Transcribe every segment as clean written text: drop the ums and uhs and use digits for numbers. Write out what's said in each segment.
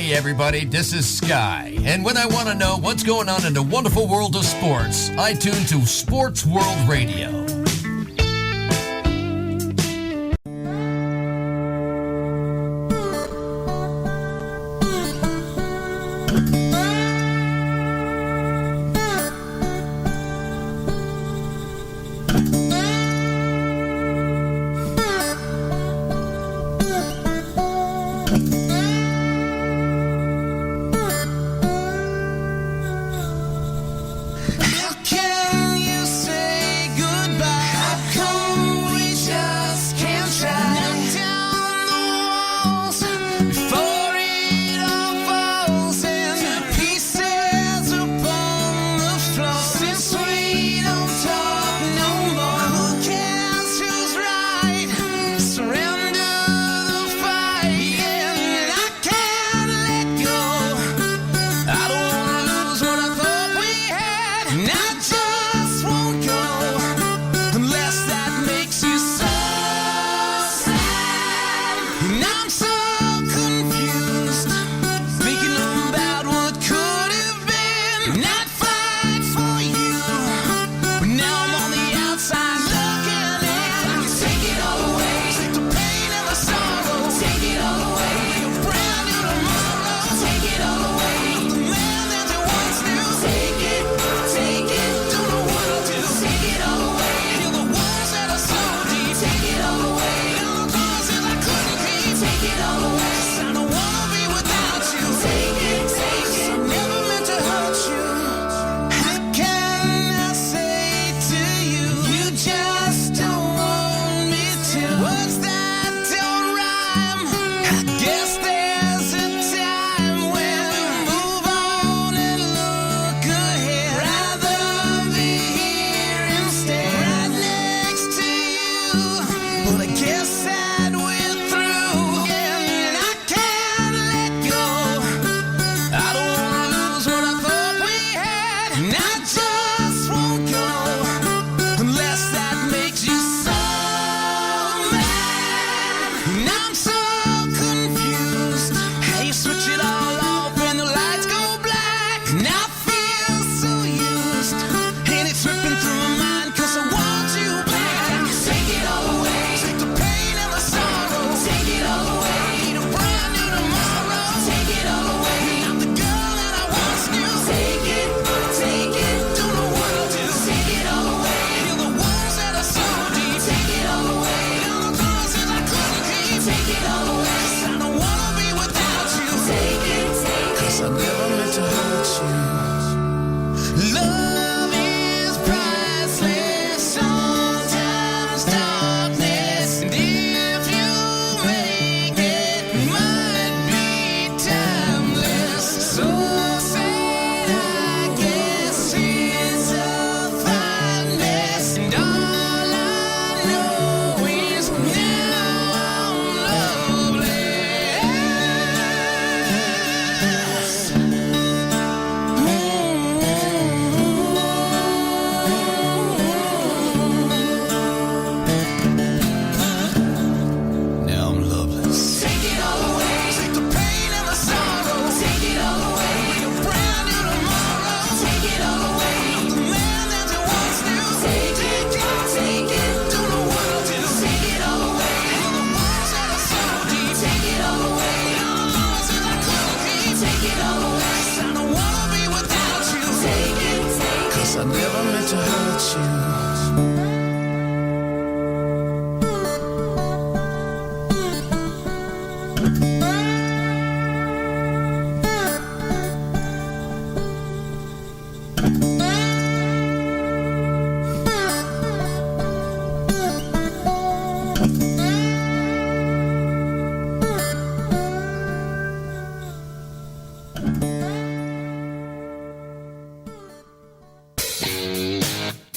Hey everybody, this is Sky, and when I want to know what's going on in the wonderful world of sports, I tune to Sports World Radio.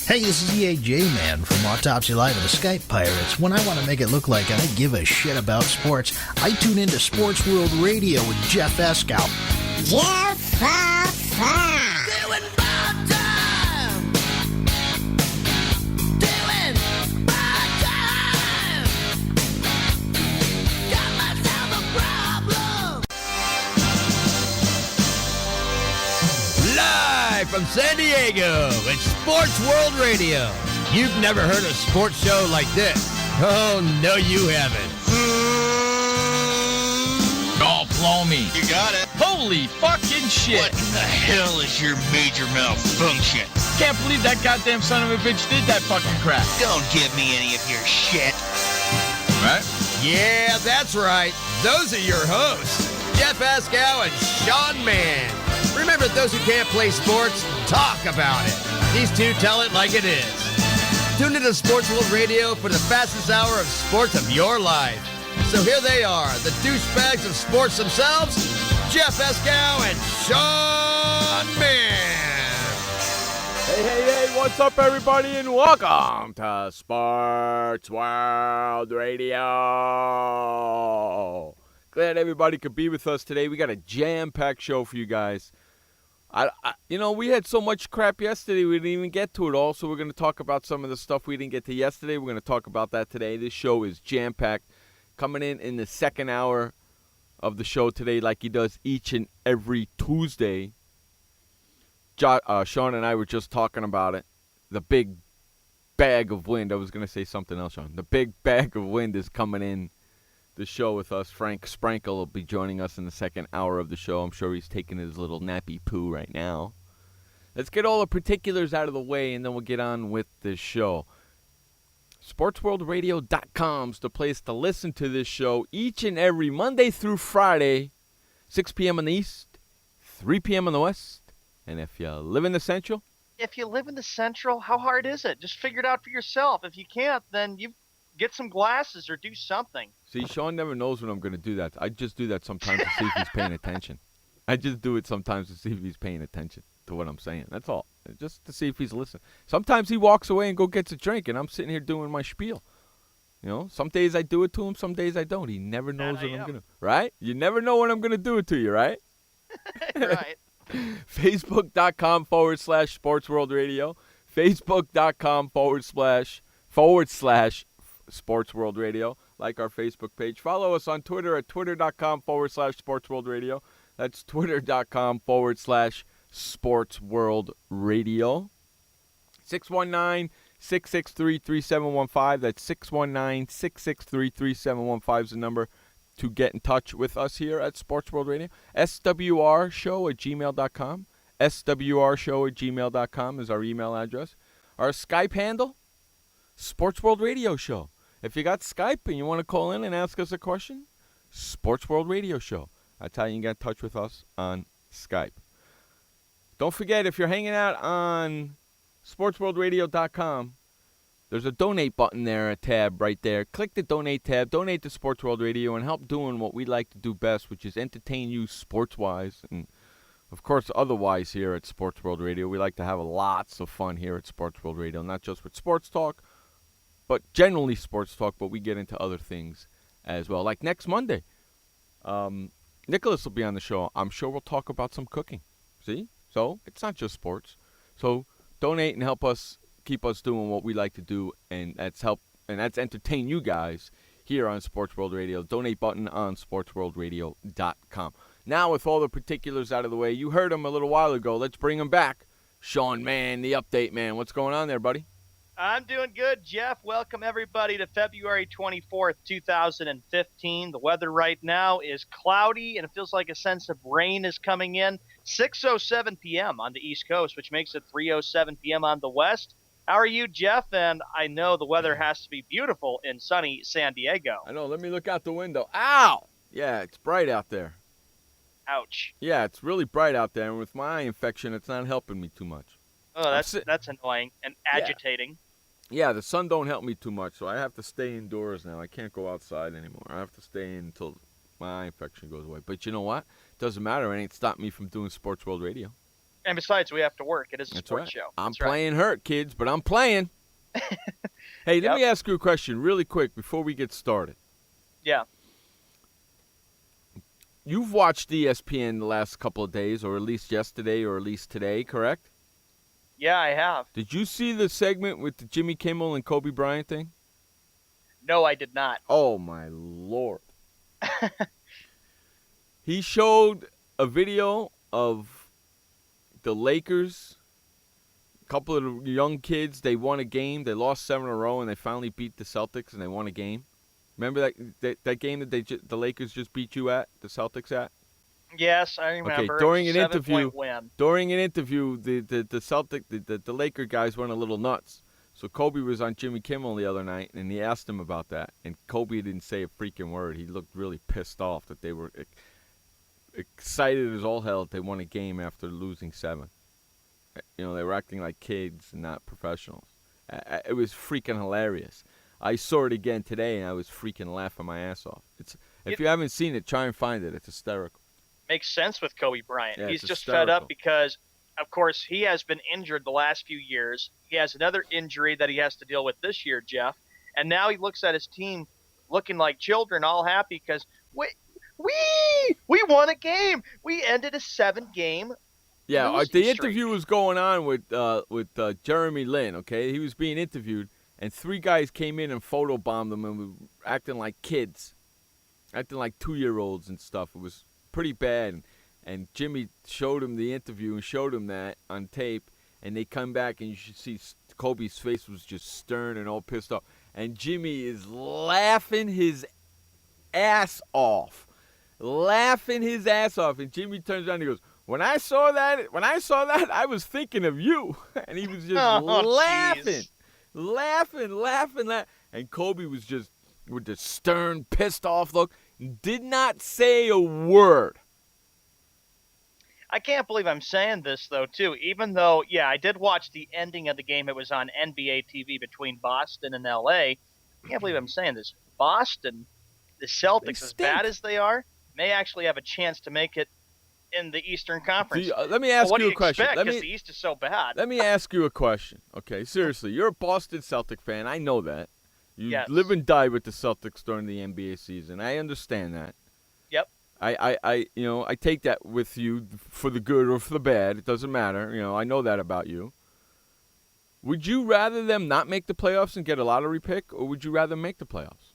Hey, this is EAJ Man from Autopsy Live and the Skype Pirates. When I want to make it look like I give a shit about sports, I tune into Sports World Radio with Jeff Escow. Jeff Doing my time. Doing my time. Got myself a problem. from San Diego. It's Sports World Radio. You've never heard a sports show like this. Oh, no, you haven't. Oh, blow me. You got it. Holy fucking shit. What the hell is your major malfunction? Can't believe that goddamn son of a bitch did that fucking crap. Don't give me any of your shit. Right? Yeah, that's right. Those are your hosts, Jeff Askow and Sean Mann. Remember, those who can't play sports, talk about it. These two tell it like it is. Tune into Sports World Radio for the fastest hour of sports of your life. So here they are, the douchebags of sports themselves, Jeff Askow and Sean Mann. Hey, what's up, everybody, and welcome to Sports World Radio. Glad everybody could be with us today. We got a jam-packed show for you guys. We had so much crap yesterday, we didn't even get to it all, so we're going to talk about some of the stuff we didn't get to yesterday. We're going to talk about that today. This show is jam-packed. Coming in the second hour of the show today, like he does each and every Tuesday. Sean and I were just talking about it. The big bag of wind. I was going to say something else, Sean. The big bag of wind is coming in the show with us. Frank Sprankle will be joining us in the second hour of the show. I'm sure he's taking his little nappy poo right now. Let's get all the particulars out of the way, and then we'll get on with the show. SportsWorldRadio.com is the place to listen to this show each and every Monday through Friday, 6 p.m. in the East, 3 p.m. in the West. And if you live in the Central? If you live in the Central, how hard is it? Just figure it out for yourself. If you can't, then you get some glasses or do something. See, Sean never knows when I'm going to do that. I just do that sometimes to see if he's paying attention. I just do it sometimes to see if he's paying attention to what I'm saying. That's all. Just to see if he's listening. Sometimes he walks away and go gets a drink, and I'm sitting here doing my spiel. You know, some days I do it to him, some days I don't. He never knows when I'm going to. Right? You never know when I'm going to do it to you, right? Right. Facebook.com/SportsWorldRadio. Facebook.com/SportsWorldRadio. Like our Facebook page. Follow us on Twitter at Twitter.com/SportsWorldRadio. That's Twitter.com/SportsWorldRadio. 619-663-3715. That's 619-663-3715 is the number to get in touch with us here at Sports World Radio. SWRshow@gmail.com. SWRshow@gmail.com is our email address. Our Skype handle, Sports World Radio Show. If you got Skype and you want to call in and ask us a question, Sports World Radio Show. That's how you can get in touch with us on Skype. Don't forget, if you're hanging out on SportsWorldRadio.com, there's a donate button there, a tab right there. Click the donate tab, donate to Sports World Radio, and help doing what we like to do best, which is entertain you sports-wise and, of course, otherwise here at Sports World Radio. We like to have lots of fun here at Sports World Radio, not just with sports talk, but generally sports talk, but we get into other things as well. Like next Monday, Nicholas will be on the show. I'm sure we'll talk about some cooking. See? So it's not just sports. So donate and help us keep us doing what we like to do, and that's entertain you guys here on Sports World Radio. Donate button on SportsWorldRadio.com. Now, with all the particulars out of the way, you heard him a little while ago. Let's bring him back. Sean Mann, the update man. What's going on there, buddy? I'm doing good, Jeff. Welcome, everybody, to February 24th, 2015. The weather right now is cloudy, and it feels like a sense of rain is coming in. 6:07 p.m. on the East Coast, which makes it 3:07 p.m. on the West. How are you, Jeff? And I know the weather has to be beautiful in sunny San Diego. I know. Let me look out the window. Ow! Yeah, it's bright out there. Ouch. Yeah, it's really bright out there, and with my eye infection, it's not helping me too much. Oh, that's annoying and agitating. Yeah, the sun don't help me too much, so I have to stay indoors now. I can't go outside anymore. I have to stay in until my eye infection goes away. But you know what? It doesn't matter. It ain't stopped me from doing Sports World Radio. And besides, we have to work. It is a That's sports right. show. I'm That's playing hurt, kids, but I'm playing. Hey, let me ask you a question really quick before we get started. Yeah. You've watched ESPN the last couple of days, or at least yesterday, or at least today, correct? Yeah, I have. Did you see the segment with the Jimmy Kimmel and Kobe Bryant thing? No, I did not. Oh, my Lord. He showed a video of the Lakers couple of the young kids, they won a game. They lost 7 in a row, and they finally beat the Celtics, and they won a game. Remember that game that the Lakers just beat you at, the Celtics at? Yes, I remember. Okay, during It was an a interview, 7-point win. the Laker guys went a little nuts. So Kobe was on Jimmy Kimmel the other night, and he asked him about that. And Kobe didn't say a freaking word. He looked really pissed off that they were excited as all hell that they won a game after losing 7. They were acting like kids and not professionals. It was freaking hilarious. I saw it again today, and I was freaking laughing my ass off. If you haven't seen it, try and find it. It's hysterical. Makes sense with Kobe Bryant. Yeah, He's it's just hysterical. fed up because, of course, he has been injured the last few years. He has another injury that he has to deal with this year, Jeff. And now he looks at his team looking like children, all happy because we won a game. We ended a 7-game Yeah, losing the streak. interview was going on with Jeremy Lin, okay? He was being interviewed, and 3 guys came in and photobombed him and were acting like kids, acting like 2-year-olds and stuff. It was pretty bad. And Jimmy showed him the interview and showed him that on tape, and they come back, and you should see Kobe's face was just stern and all pissed off. And Jimmy is laughing his ass off. Laughing his ass off. And Jimmy turns around and he goes, When I saw that, I was thinking of you. And he was just laughing. And Kobe was just with the stern, pissed off look, did not say a word. I can't believe I'm saying this, though, too, even though, yeah, I did watch the ending of the game. It was on NBA TV between Boston and L.A. I can't believe I'm saying this. Boston, the Celtics, as bad as they are, may actually have a chance to make it in the Eastern Conference. Let me ask you a question. Because the East is so bad. Let me ask you a question. Okay, seriously, you're a Boston Celtic fan. I know that. You live and die with the Celtics during the NBA season. I understand that. Yep. I take that with you for the good or for the bad. It doesn't matter. I know that about you. Would you rather them not make the playoffs and get a lottery pick, or would you rather make the playoffs?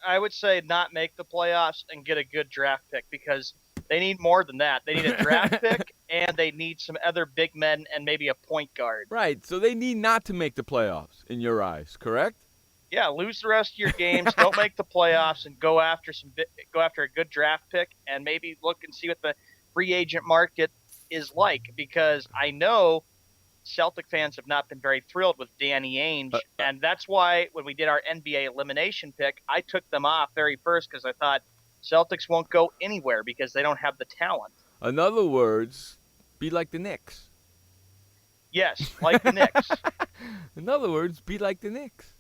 I would say not make the playoffs and get a good draft pick because they need more than that. They need a draft pick and they need some other big men and maybe a point guard. Right. So they need not to make the playoffs in your eyes, correct? Yeah, lose the rest of your games, don't make the playoffs, and go after a good draft pick, and maybe look and see what the free agent market is like. Because I know Celtic fans have not been very thrilled with Danny Ainge, and that's why when we did our NBA elimination pick, I took them off very first because I thought Celtics won't go anywhere because they don't have the talent. In other words, be like the Knicks. Yes, like the Knicks. In other words, be like the Knicks.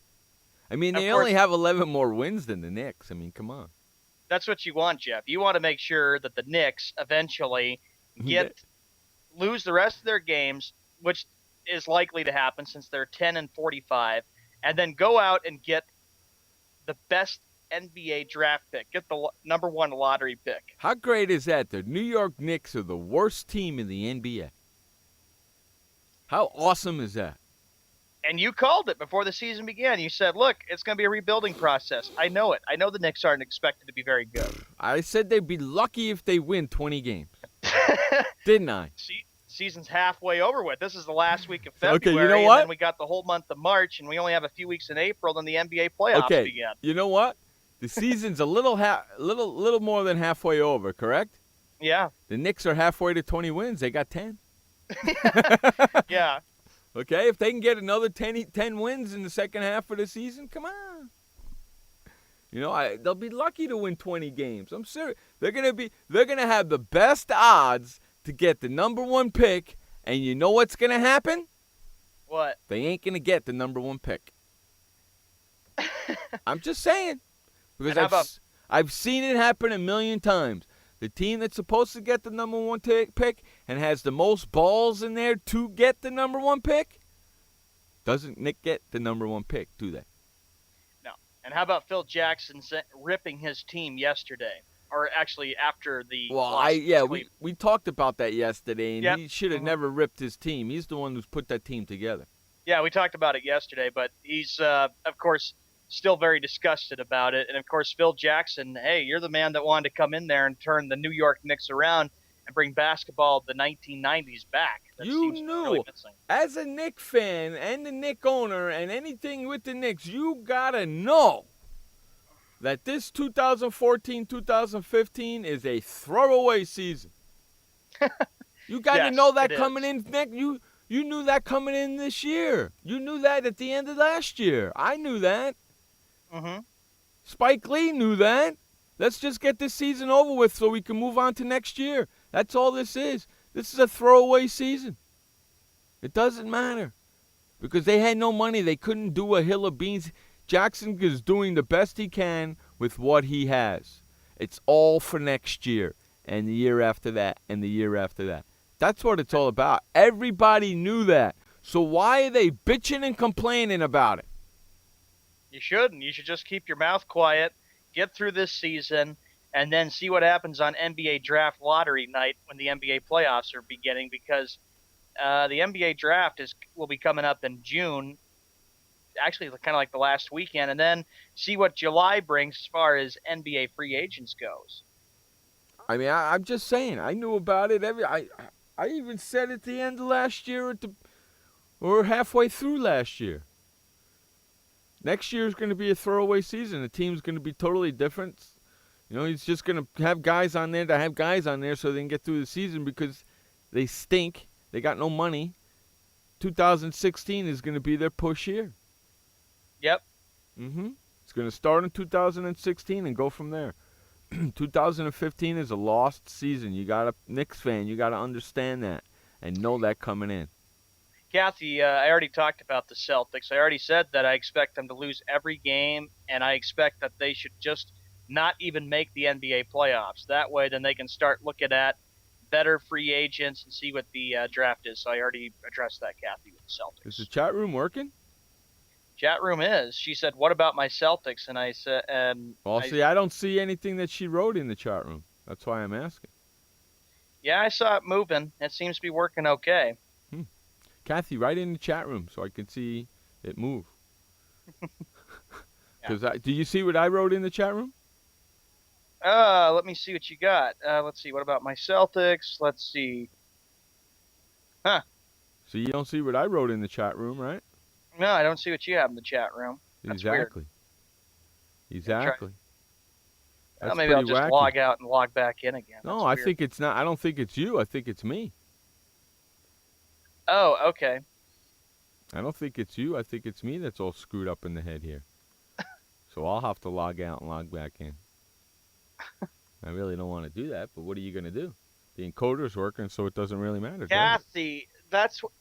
I mean, they Of course, only have 11 more wins than the Knicks. I mean, come on. That's what you want, Jeff. You want to make sure that the Knicks eventually lose the rest of their games, which is likely to happen since they're 10-45, and then go out and get the best NBA draft pick, get the number 1 lottery pick. How great is that? The New York Knicks are the worst team in the NBA. How awesome is that? And you called it before the season began. You said, look, it's going to be a rebuilding process. I know it. I know the Knicks aren't expected to be very good. I said they'd be lucky if they win 20 games. Didn't I? Season's halfway over with. This is the last week of February. Okay, you know what? And then we got the whole month of March, and we only have a few weeks in April, then the NBA playoffs begin. You know what? The season's a little more than halfway over, correct? Yeah. The Knicks are halfway to 20 wins. They got 10. Yeah. Okay, if they can get another 10 wins in the second half of the season, come on. They'll be lucky to win 20 games. I'm serious. They're gonna have the best odds to get the number 1 pick, and you know what's gonna happen? What? They ain't gonna get the number 1 pick. I'm just saying, because I've seen it happen a million times. The team that's supposed to get the number 1 pick and has the most balls in there to get the number 1 pick doesn't get the number 1 pick, do they? No. And how about Phil Jackson ripping his team yesterday? Or actually after the we talked about that yesterday, and he should have never ripped his team. He's the one who's put that team together. Yeah, we talked about it yesterday, but he's, of course, still very disgusted about it. And, of course, Phil Jackson, hey, you're the man that wanted to come in there and turn the New York Knicks around. and bring basketball of the 1990s back. That You seems knew, really missing. as a Knicks fan and the Knicks owner and anything with the Knicks, you gotta know that this 2014-2015 is a throwaway season. You got to Yes, know that it coming is. in next. You knew that coming in this year. You knew that at the end of last year. I knew that. Mm-hmm. Spike Lee knew that. Let's just get this season over with so we can move on to next year. That's all this is. This is a throwaway season. It doesn't matter because they had no money. They couldn't do a hill of beans. Jackson is doing the best he can with what he has. It's all for next year and the year after that and the year after that. That's what it's all about. Everybody knew that. So why are they bitching and complaining about it? You shouldn't. You should just keep your mouth quiet, get through this season, and then see what happens on NBA draft lottery night when the NBA playoffs are beginning, because the NBA draft will be coming up in June, actually kind of like the last weekend, and then see what July brings as far as NBA free agents goes. I mean, I'm just saying. I knew about it. I even said at the end of last year, or halfway through last year. Next year is going to be a throwaway season. The team's going to be totally different. You know, he's just going to have guys on there so they can get through the season because they stink. They got no money. 2016 is going to be their push year. Yep. It's going to start in 2016 and go from there. 2015 is a lost season. Knicks fan, you got to understand that and know that coming in. Kathy, I already talked about the Celtics. I already said that I expect them to lose every game, and I expect that they should just not even make the NBA playoffs. That way, then they can start looking at better free agents and see what the draft is. So I already addressed that, Kathy, with the Celtics. Is the chat room working? Chat room is. She said, "What about my Celtics?" And I said, I don't see anything that she wrote in the chat room. That's why I'm asking. Yeah, I saw it moving. It seems to be working okay. Kathy, write in the chat room so I can see it move. Do you see what I wrote in the chat room? Let me see what you got. Let's see. What about my Celtics? Let's see. Huh. So you don't see what I wrote in the chat room, right? No, I don't see what you have in the chat room. That's Exactly. Weird. Exactly. Well, maybe I'll just wacky. log out and log back in again. No, That's I weird. think it's not. I don't think it's you. I think it's me. Oh, okay. I don't think it's you. I think it's me that's all screwed up in the head here. So I'll have to log out and log back in. I really don't want to do that, but what are you going to do? The encoder's working, so it doesn't really matter. Kathy,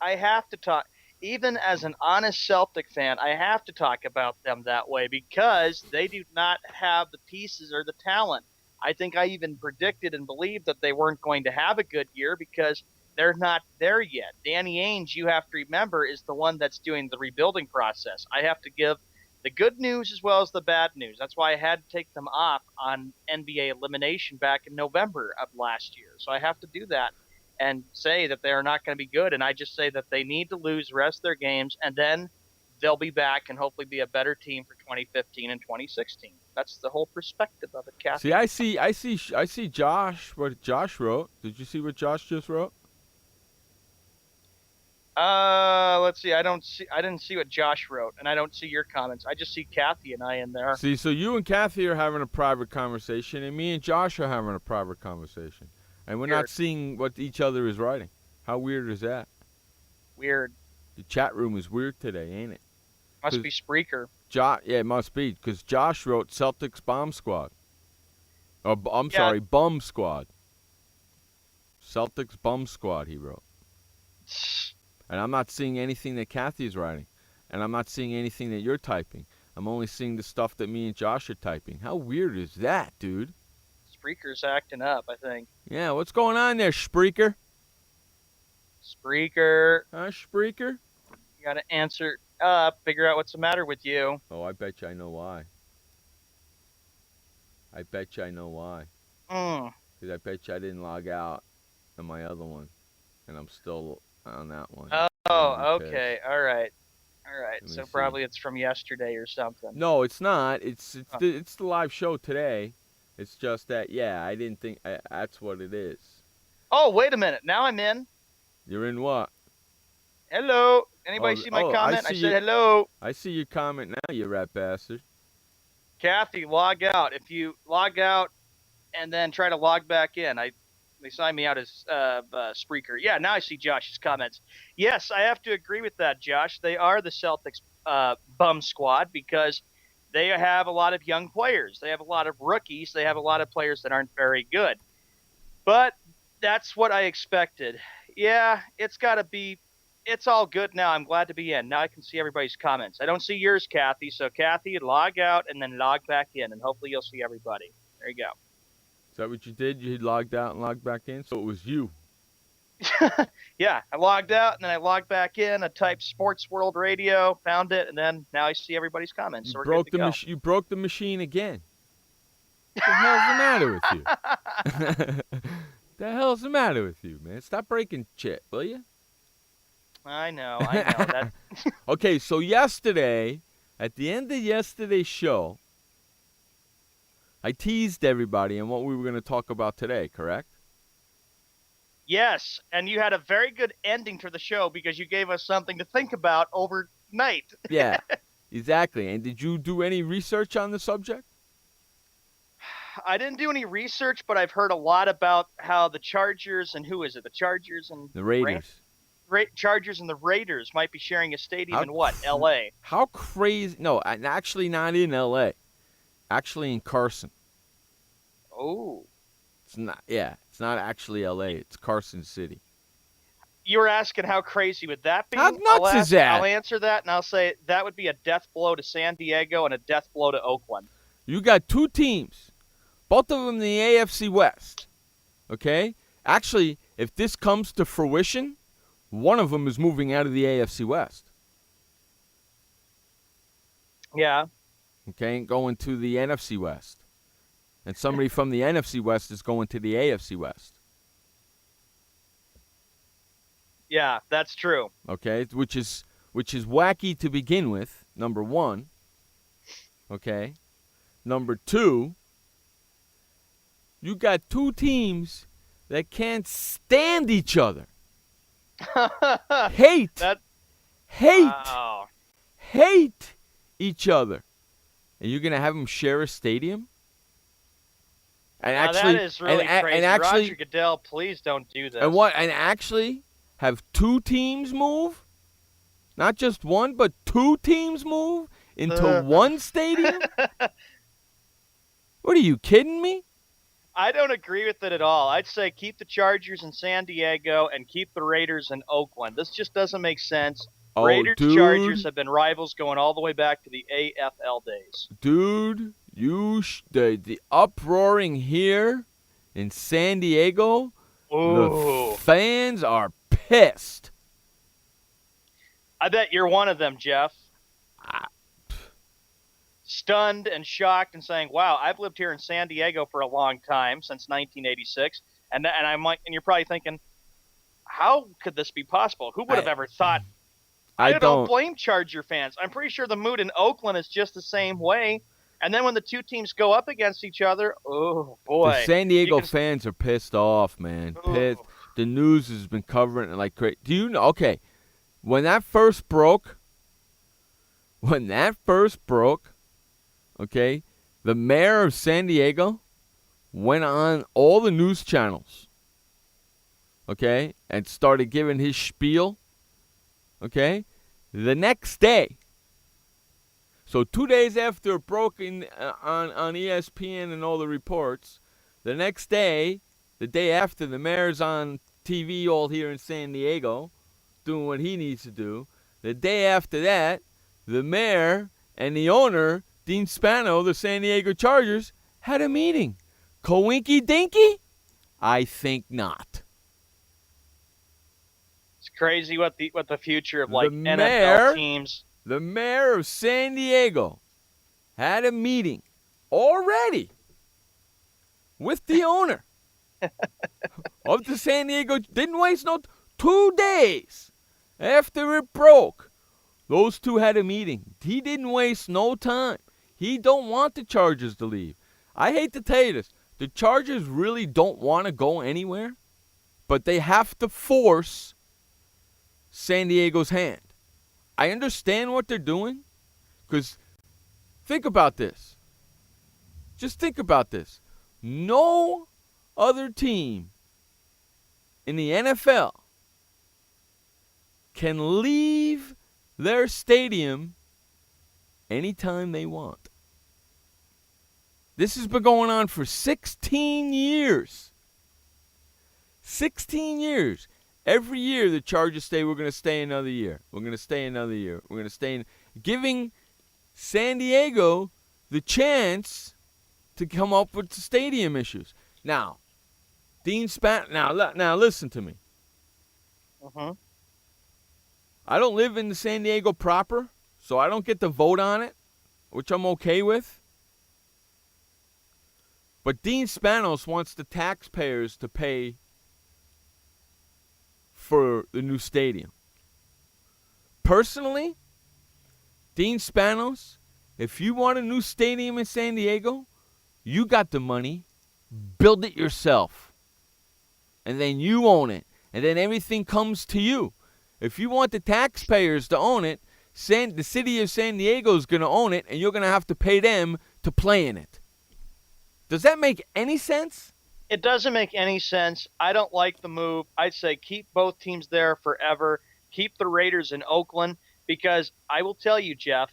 I have to talk. Even as an honest Celtic fan, I have to talk about them that way because they do not have the pieces or the talent. I think I even predicted and believed that they weren't going to have a good year because they're not there yet. Danny Ainge, you have to remember, is the one that's doing the rebuilding process. I have to give the good news as well as the bad news. That's why I had to take them off on NBA elimination back in November of last year. So I have to do that and say that they are not going to be good. And I just say that they need to lose the rest of their games, and then they'll be back and hopefully be a better team for 2015 and 2016. That's the whole perspective of it, Kathy. See, I see Josh, what Josh wrote. Did you see what Josh just wrote? Let's see. I didn't see what Josh wrote, and I don't see your comments. I just see Kathy and I in there. See, so you and Kathy are having a private conversation, and me and Josh are having a private conversation. And we're not seeing what each other is writing. How weird is that? Weird. The chat room is weird today, ain't it? Must be Spreaker. Yeah, it must be, because Josh wrote Celtics Bomb Squad. Sorry, Bum Squad. Celtics Bum Squad, he wrote. And I'm not seeing anything that Kathy's writing. And I'm not seeing anything that you're typing. I'm only seeing the stuff that me and Josh are typing. How weird is that, dude? Spreaker's acting up, I think. Yeah, what's going on there, Spreaker? Spreaker. Spreaker? You got to answer up, figure out what's the matter with you. Oh, I bet you I know why. I bet you I know why. Because I bet you I didn't log out on my other one. And I'm still on that one. Oh, okay. All right. So see. probably it's from yesterday or something. No, it's not. It's the live show today. It's just that, I didn't think that's what it is. Oh, wait a minute. Now I'm in. You're in what? Hello. Anybody see my comment? I said hello. I see your comment now, you rat bastard. Kathy, log out. If you log out and then try to log back in, they signed me out as Spreaker. Yeah, now I see Josh's comments. Yes, I have to agree with that, Josh. They are the Celtics bum squad because they have a lot of young players. They have a lot of rookies. They have a lot of players that aren't very good. But that's what I expected. Yeah, it's got to be. It's all good now. I'm glad to be in. Now I can see everybody's comments. I don't see yours, Kathy. So, Kathy, log out and then log back in, and hopefully you'll see everybody. There you go. Is that what you did? You logged out and logged back in? So it was you. Yeah, I logged out and then I logged back in. I typed SportsWorldRadio, found it, and then now I see everybody's comments. So we're good to go. You broke the machine again. What the hell's the matter with you? The hell's the matter with you, man? Stop breaking shit, will you? I know. That... Okay, so yesterday, at the end of yesterday's show, I teased everybody on what we were going to talk about today, correct? Yes, and you had a very good ending to the show because you gave us something to think about overnight. Yeah, exactly. And did you do any research on the subject? I didn't do any research, but I've heard a lot about how the Chargers and who is it? The Chargers and the Raiders. Chargers and the Raiders might be sharing a stadium in what? L.A. How crazy? No, actually not in L.A. Actually in Carson. Oh. It's not. Yeah, it's not actually L.A. It's Carson City. You were asking how crazy would that be? How nuts is that? I'll answer that, and I'll say that would be a death blow to San Diego and a death blow to Oakland. You got two teams, both of them in the AFC West. Okay? Actually, if this comes to fruition, one of them is moving out of the AFC West. Yeah. Okay, and going to the NFC West. And somebody from the NFC West is going to the AFC West. Yeah, that's true. Okay, which is wacky to begin with, number one. Okay? Number two, you got two teams that can't stand each other. Hate each other. And you're going to have them share a stadium? And actually, that is really crazy. And actually, Roger Goodell, please don't do this. And actually have two teams move? Not just one, but two teams move into one stadium? What are you kidding me? I don't agree with it at all. I'd say keep the Chargers in San Diego and keep the Raiders in Oakland. This just doesn't make sense. Oh, Raiders dude. Chargers have been rivals going all the way back to the AFL days. Dude, the uproaring here in San Diego, Ooh. the fans are pissed. I bet you're one of them, Jeff. Stunned and shocked and saying, wow, I've lived here in San Diego for a long time, since 1986. And you're probably thinking, how could this be possible? Who would have ever thought? I don't blame Charger fans. I'm pretty sure the mood in Oakland is just the same way. And then when the two teams go up against each other, oh, boy. The San Diego fans are pissed off, man. Pissed. The news has been covering it like crazy. Do you know? Okay, when that first broke, okay, the mayor of San Diego went on all the news channels, okay, and started giving his spiel, okay, the next day. So 2 days after it broke on ESPN and all the reports, the next day, the day after, the mayor's on TV all here in San Diego doing what he needs to do. The day after that, the mayor and the owner, Dean Spano, the San Diego Chargers, had a meeting. Coinky dinky? I think not. It's crazy what the future of NFL teams. The mayor of San Diego had a meeting already with the owner of the San Diego. Didn't waste 2 days after it broke. Those two had a meeting. He didn't waste no time. He don't want the Chargers to leave. I hate to tell you this. The Chargers really don't want to go anywhere, but they have to force San Diego's hand. I understand what they're doing, because think about this. Just think about this. No other team in the NFL can leave their stadium anytime they want. This has been going on for 16 years. 16 years. Every year the Chargers say we're going to stay another year. We're going to stay another year. We're going to stay giving San Diego the chance to come up with the stadium issues. Now, now listen to me. Mm-hmm. I don't live in the San Diego proper, so I don't get to vote on it, which I'm okay with. But Dean Spanos wants the taxpayers to pay for the new stadium. Personally, Dean Spanos, if you want a new stadium in San Diego, you got the money, build it yourself. And then you own it. And then everything comes to you. If you want the taxpayers to own it, the city of San Diego is going to own it, and you're going to have to pay them to play in it. Does that make any sense? It doesn't make any sense. I don't like the move. I'd say keep both teams there forever. Keep the Raiders in Oakland, because I will tell you, Jeff,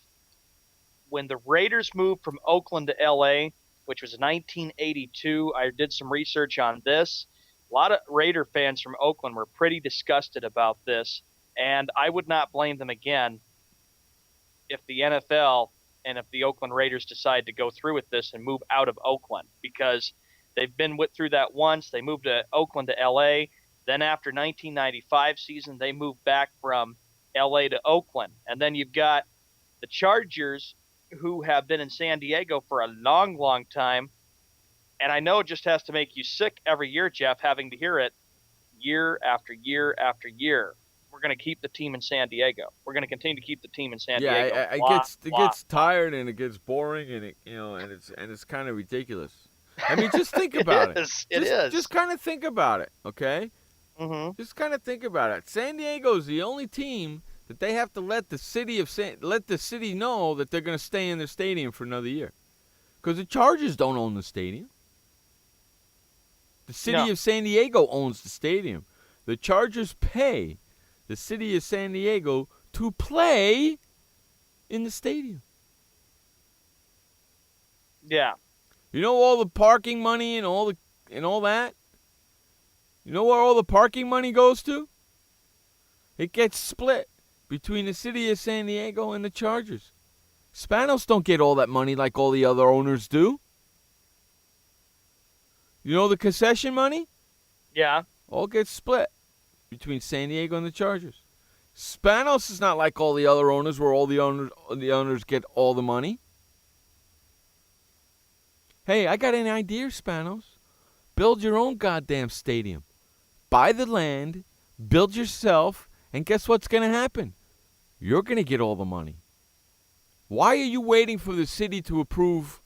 when the Raiders moved from Oakland to L.A., which was 1982, I did some research on this. A lot of Raider fans from Oakland were pretty disgusted about this, and I would not blame them again if the NFL and if the Oakland Raiders decide to go through with this and move out of Oakland, because they've been through that once. They moved to Oakland to L.A. Then after 1995 season, they moved back from L.A. to Oakland. And then you've got the Chargers, who have been in San Diego for a long, long time. And I know it just has to make you sick every year, Jeff, having to hear it year after year after year. We're going to keep the team in San Diego. We're going to continue to keep the team in San Diego. Yeah, it gets tired and it gets boring and it's kind of ridiculous. I mean, just think about it. It is. Just kind of think about it, okay? Mm-hmm. Just kind of think about it. San Diego is the only team that they have to let the city know that they're going to stay in their stadium for another year, because the Chargers don't own the stadium. The city of San Diego owns the stadium. The Chargers pay the city of San Diego to play in the stadium. Yeah. You know all the parking money and all that? You know where all the parking money goes to? It gets split between the city of San Diego and the Chargers. Spanos don't get all that money like all the other owners do. You know the concession money? Yeah. All gets split between San Diego and the Chargers. Spanos is not like all the other owners where all the owners get all the money. Hey, I got an idea, Spanos. Build your own goddamn stadium. Buy the land, build yourself, and guess what's going to happen? You're going to get all the money. Why are you waiting for the city to approve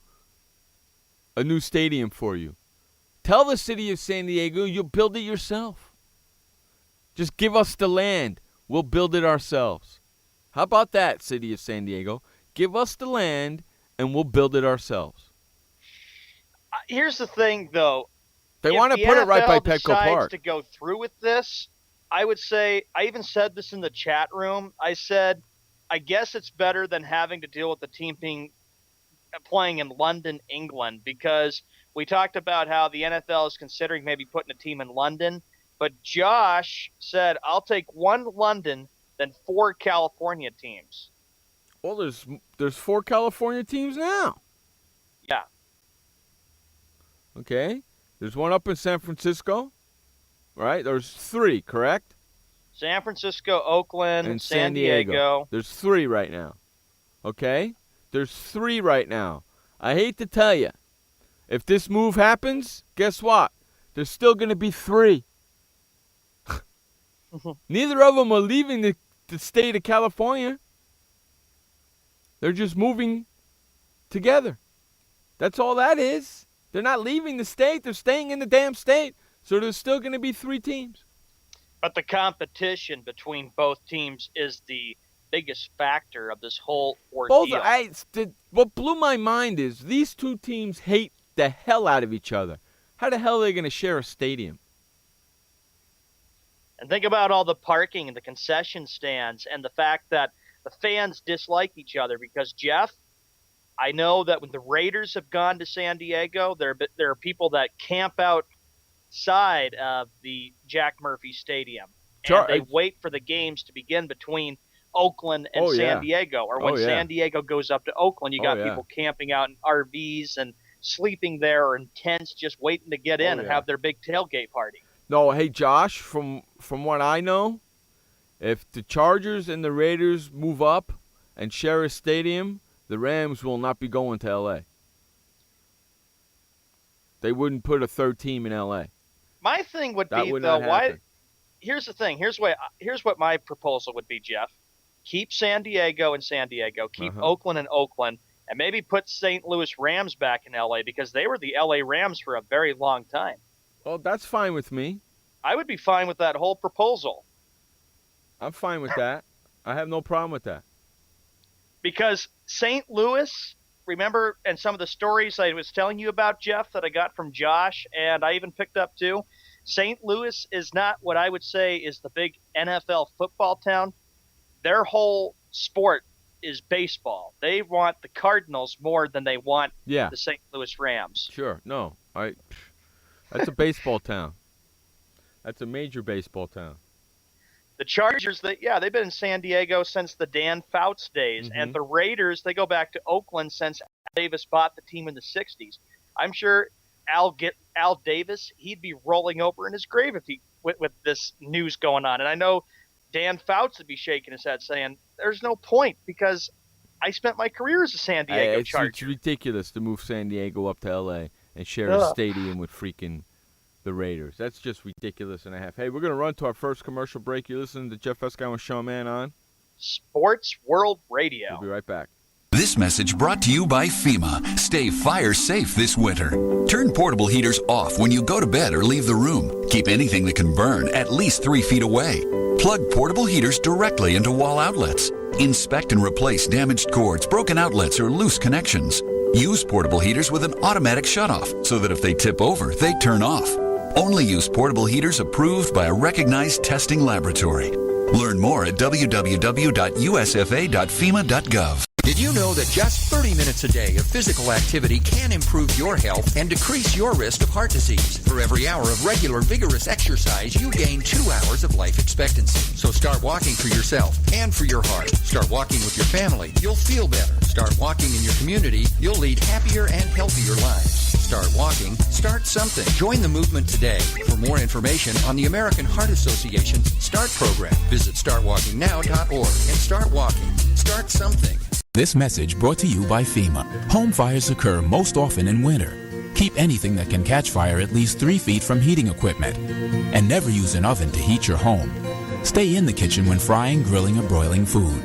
a new stadium for you? Tell the city of San Diego you'll build it yourself. Just give us the land. We'll build it ourselves. How about that, city of San Diego? Give us the land, and we'll build it ourselves. Here's the thing, though. They want to put it right by Petco decides Park. To go through with this, I would say, I even said this in the chat room. I said, I guess it's better than having to deal with the team playing in London, England, because we talked about how the NFL is considering maybe putting a team in London. But Josh said, I'll take one London than 4 California teams. Well, there's 4 California teams now. Yeah. Okay. There's one up in San Francisco, right? There's 3, correct? San Francisco, Oakland, and San Diego. There's 3 right now. Okay? There's 3 right now. I hate to tell you, if this move happens, guess what? There's still going to be 3. Neither of them are leaving the state of California. They're just moving together. That's all that is. They're not leaving the state. They're staying in the damn state. So there's still going to be 3 teams. But the competition between both teams is the biggest factor of this whole ordeal. What blew my mind is these two teams hate the hell out of each other. How the hell are they going to share a stadium? And think about all the parking and the concession stands and the fact that the fans dislike each other because, Jeff, I know that when the Raiders have gone to San Diego, there are people that camp outside of the Jack Murphy Stadium. And they wait for the games to begin between Oakland and San Diego. Or when San Diego goes up to Oakland, you got people camping out in RVs and sleeping there or in tents just waiting to get in and have their big tailgate party. No, hey, Josh, from what I know, if the Chargers and the Raiders move up and share a stadium, the Rams will not be going to L.A. They wouldn't put a third team in L.A. My thing would that be, would though, not why? happen. Here's the thing. Here's what my proposal would be, Jeff. Keep San Diego in San Diego. Keep Oakland in Oakland. And maybe put St. Louis Rams back in L.A. because they were the L.A. Rams for a very long time. Well, that's fine with me. I would be fine with that whole proposal. I'm fine with that. I have no problem with that. Because St. Louis, remember, and some of the stories I was telling you about, Jeff, that I got from Josh, and I even picked up too, St. Louis is not what I would say is the big NFL football town. Their whole sport is baseball. They want the Cardinals more than they want the St. Louis Rams. Sure. No. That's a baseball town. That's a major baseball town. The Chargers, they've been in San Diego since the Dan Fouts days. Mm-hmm. And the Raiders, they go back to Oakland since Al Davis bought the team in the 60s. I'm sure Al Davis, he'd be rolling over in his grave if he with this news going on. And I know Dan Fouts would be shaking his head saying, there's no point because I spent my career as a San Diego Charger. It's ridiculous to move San Diego up to L.A. and share a stadium with freaking the Raiders. That's just ridiculous and a half. Hey, we're going to run to our first commercial break. You're listening to Jeff Escott and Sean Mann on Sports World Radio. We'll be right back. This message brought to you by FEMA. Stay fire safe this winter. Turn portable heaters off when you go to bed or leave the room. Keep anything that can burn at least 3 feet away. Plug portable heaters directly into wall outlets. Inspect and replace damaged cords, broken outlets, or loose connections. Use portable heaters with an automatic shutoff so that if they tip over, they turn off. Only use portable heaters approved by a recognized testing laboratory. Learn more at www.usfa.fema.gov. Did you know that just 30 minutes a day of physical activity can improve your health and decrease your risk of heart disease? For every hour of regular, vigorous exercise, you gain 2 hours of life expectancy. So start walking for yourself and for your heart. Start walking with your family. You'll feel better. Start walking in your community. You'll lead happier and healthier lives. Start walking. Start something. Join the movement today. For more information on the American Heart Association's START program, visit startwalkingnow.org and start walking. Start something. This message brought to you by FEMA. Home fires occur most often in winter. Keep anything that can catch fire at least 3 feet from heating equipment. And never use an oven to heat your home. Stay in the kitchen when frying, grilling, or broiling food.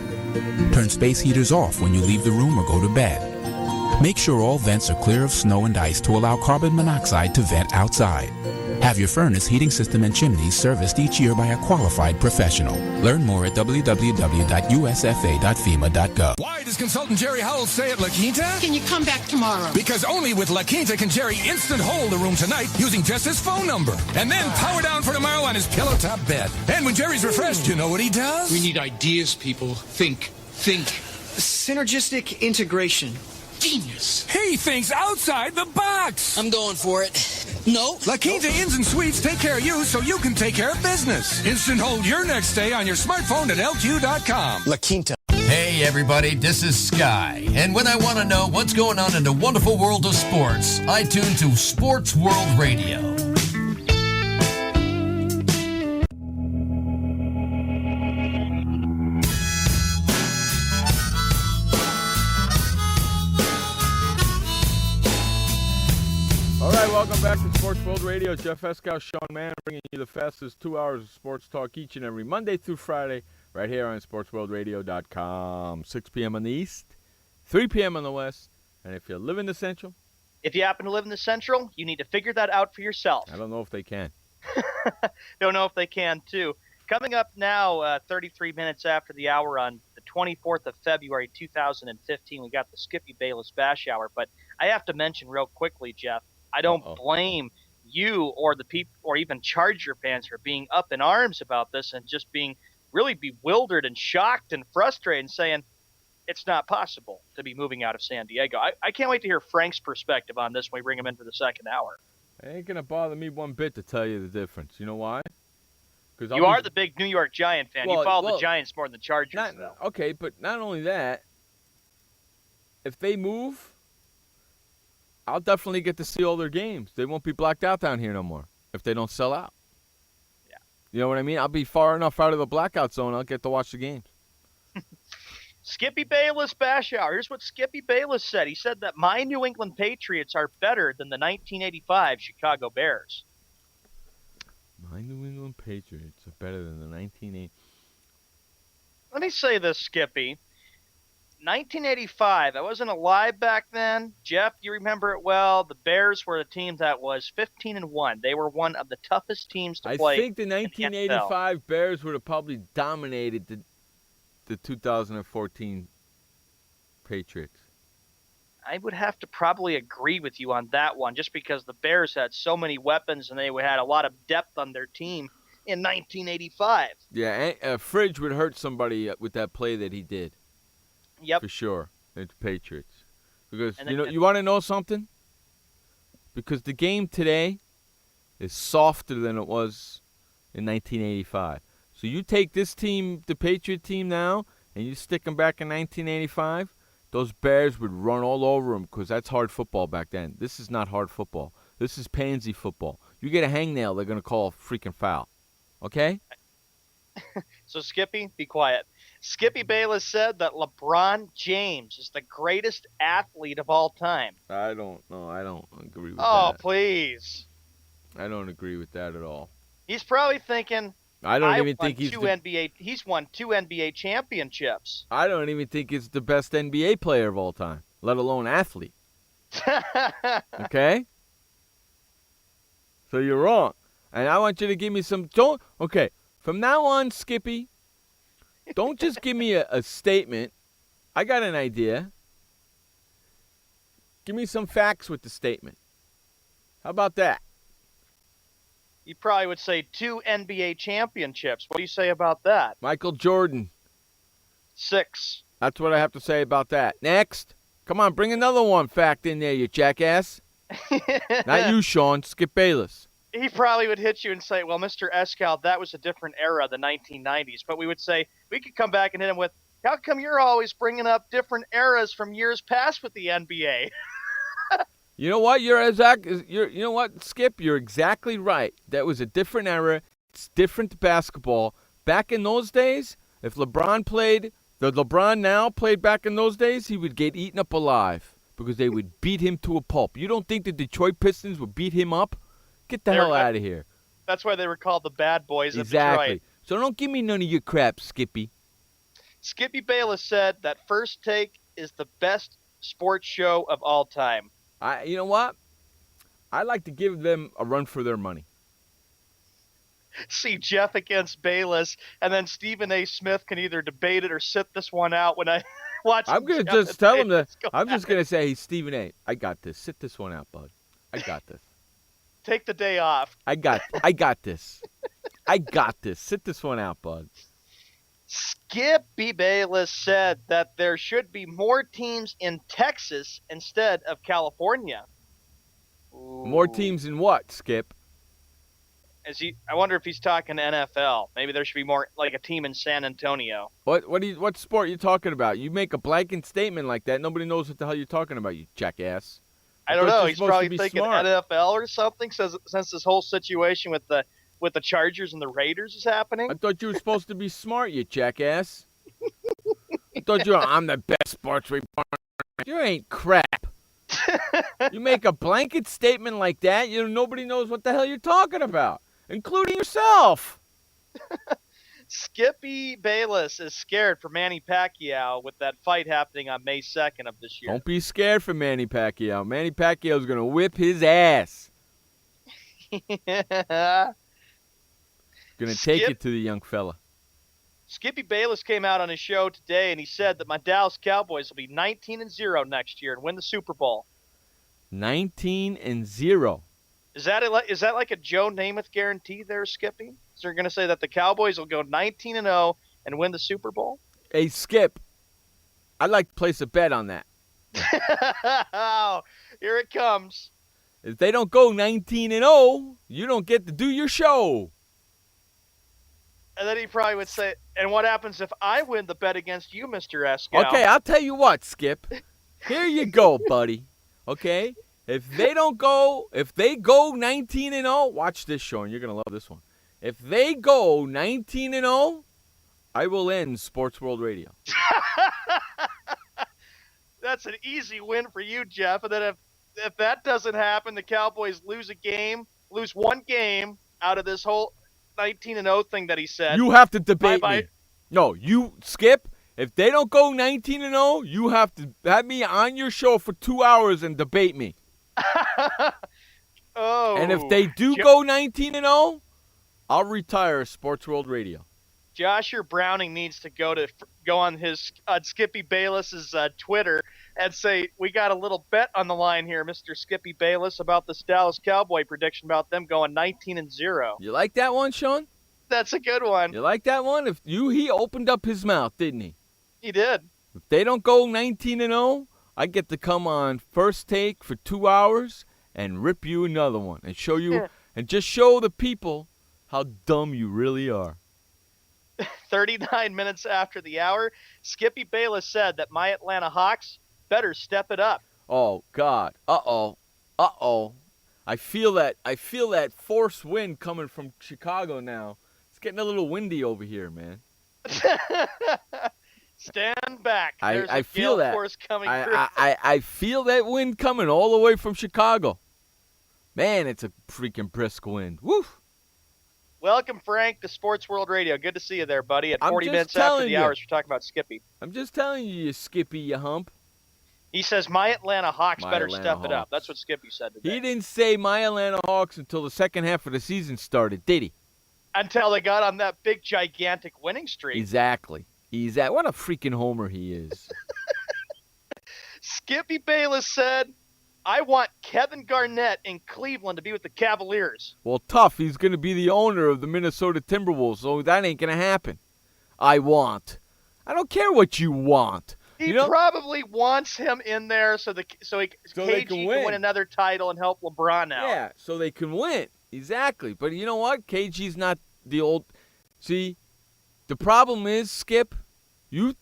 Turn space heaters off when you leave the room or go to bed. Make sure all vents are clear of snow and ice to allow carbon monoxide to vent outside. Have your furnace, heating system, and chimneys serviced each year by a qualified professional. Learn more at www.usfa.fema.gov. Why does consultant Jerry Howell stay at La Quinta? Can you come back tomorrow? Because only with La Quinta can Jerry instant hold the room tonight using just his phone number. And then power down for tomorrow on his pillow top bed. And when Jerry's refreshed, you know what he does? We need ideas, people. Think. Synergistic integration. Genius. He thinks outside the box. I'm going for it. No. La Quinta Inns and Suites take care of you so you can take care of business. Instant hold your next stay on your smartphone at LQ.com. La Quinta. Hey everybody, this is Sky. And when I want to know what's going on in the wonderful world of sports, I tune to Sports World Radio. All right, welcome back to Sports World Radio. Jeff Escott, Sean Mann, bringing you the fastest 2 hours of sports talk each and every Monday through Friday, right here on SportsWorldRadio.com. 6 p.m. on the East, 3 p.m. on the West, and if you live in the Central. If you happen to live in the Central, you need to figure that out for yourself. I don't know if they can. Don't know if they can, too. Coming up now, 33 minutes after the hour on the 24th of February, 2015, we got the Skippy Bayless Bash Hour. But I have to mention real quickly, Jeff, I don't blame you or the people or even Charger fans for being up in arms about this and just being really bewildered and shocked and frustrated and saying it's not possible to be moving out of San Diego. I can't wait to hear Frank's perspective on this when we bring him in for the second hour. It ain't going to bother me one bit to tell you the difference. You know why? You are the big New York Giant fan. You follow the Giants more than the Chargers, though. Okay, but not only that, if they move, I'll definitely get to see all their games. They won't be blacked out down here no more if they don't sell out. Yeah. You know what I mean? I'll be far enough out of the blackout zone, I'll get to watch the games. Skippy Bayless Bash Hour. Here's what Skippy Bayless said. He said that my New England Patriots are better than the 1985 Chicago Bears. My New England Patriots are better than the 1980. Let me say this, Skippy. 1985, I wasn't alive back then. Jeff, you remember it well. The Bears were a team that was 15-1. They were one of the toughest teams to play. I think the 1985 Bears would have probably dominated the 2014 Patriots. I would have to probably agree with you on that one, just because the Bears had so many weapons and they had a lot of depth on their team in 1985. Yeah, a fridge would hurt somebody with that play that he did. Yep. For sure. It's Patriots. Because, you want to know something? Because the game today is softer than it was in 1985. So you take this team, the Patriot team now, and you stick them back in 1985, those Bears would run all over them because that's hard football back then. This is not hard football. This is pansy football. You get a hangnail, they're going to call a freaking foul. Okay? So, Skippy, be quiet. Skippy Bayless said that LeBron James is the greatest athlete of all time. I don't know. I don't agree with that. Oh, please. I don't agree with that at all. He's probably thinking, I don't even think he's he's won 2 NBA championships. I don't even think he's the best NBA player of all time, let alone athlete. Okay? So you're wrong. And I want you to give me some okay, from now on, Skippy, don't just give me a statement. I got an idea. Give me some facts with the statement. How about that? You probably would say 2 NBA championships. What do you say about that? Michael Jordan. 6. That's what I have to say about that. Next. Come on, bring another one fact in there, you jackass. Not you, Sean. Skip Bayless. He probably would hit you and say, well, Mr. Escal, that was a different era, the 1990s. But we would say, we could come back and hit him with, how come you're always bringing up different eras from years past with the NBA? You know what? You know what, Skip? You're exactly right. That was a different era. It's different basketball. Back in those days, if LeBron played, the LeBron now played back in those days, he would get eaten up alive because they would beat him to a pulp. You don't think the Detroit Pistons would beat him up? Get the hell out of here. That's why they were called the Bad Boys of Exactly. Detroit. So don't give me none of your crap, Skippy. Skippy Bayless said that First Take is the best sports show of all time. You know what? I like to give them a run for their money. See Jeff against Bayless, and then Stephen A. Smith can either debate it or sit this one out when I watch. I'm going to just tell him that. I'm just going to say, hey, Stephen A., I got this. Sit this one out, bud. I got this. Take the day off. I got this. I got this. Sit this one out, bud. Skippy Bayless said that there should be more teams in Texas instead of California. Ooh. More teams in what, Skip? I wonder if he's talking NFL. Maybe there should be more, like a team in San Antonio. What sport are you talking about? You make a blanket statement like that, nobody knows what the hell you're talking about, you jackass. I don't know. He's probably thinking smart. NFL or something since this whole situation with the Chargers and the Raiders is happening. I thought you were supposed to be smart, you jackass. I thought I'm the best sports reporter. You ain't crap. You make a blanket statement like that, nobody knows what the hell you're talking about, including yourself. Skippy Bayless is scared for Manny Pacquiao with that fight happening on May 2nd of this year. Don't be scared for Manny Pacquiao. Manny Pacquiao's going to whip his ass. Gonna take it to the young fella. Skippy Bayless came out on his show today, and he said that my Dallas Cowboys will be 19-0 next year and win the Super Bowl. 19-0. Is that like a Joe Namath guarantee there, Skippy? So you're going to say that the Cowboys will go 19-0 and win the Super Bowl? Hey, Skip, I'd like to place a bet on that. Here it comes. If they don't go 19-0, you don't get to do your show. And then he probably would say, and what happens if I win the bet against you, Mr. Escow? Okay, I'll tell you what, Skip. Here you go, buddy. Okay? If they go 19-0, watch this, Sean. You're going to love this one. If they go 19-0, I will end Sports World Radio. That's an easy win for you, Jeff. And then if that doesn't happen, the Cowboys lose one game out of this whole 19-0 thing that he said. You have to debate Bye-bye. me. No, you, Skip, if they don't go 19-0, you have to have me on your show for 2 hours and debate me. Oh. And if they do go 19-0, I'll retire Sports World Radio. Joshua Browning needs to go on his Skippy Bayless's Twitter and say, we got a little bet on the line here, Mr. Skippy Bayless, about this Dallas Cowboy prediction about them going 19-0. You like that one, Sean? That's a good one. You like that one? He opened up his mouth, didn't he? He did. If they don't go 19-0, I get to come on First Take for 2 hours and rip you another one and show you and just show the people how dumb you really are. 39 minutes after the hour, Skippy Bayless said that my Atlanta Hawks better step it up. Oh, God. Uh-oh. I feel that force wind coming from Chicago now. It's getting a little windy over here, man. Stand back. There's I a feel gale that. force coming through. I feel that wind coming all the way from Chicago. Man, it's a freaking brisk wind. Woo! Welcome, Frank, to Sports World Radio. Good to see you there, buddy. At I'm 40 just minutes after telling the you. hours, we're talking about Skippy. I'm just telling you, you Skippy, you hump. He says, my Atlanta Hawks My better Atlanta step it up. Hawks. That's what Skippy said today. He didn't say my Atlanta Hawks until the second half of the season started, did he? Until they got on that big, gigantic winning streak. Exactly. What a freaking homer he is. Skippy Bayless said, I want Kevin Garnett in Cleveland to be with the Cavaliers. Well, tough. He's going to be the owner of the Minnesota Timberwolves, so that ain't going to happen. I don't care what you want. He probably wants him in there so KG can win another title and help LeBron out. Yeah, so they can win. Exactly. But you know what? KG's not the old. See, the problem is, Skip, you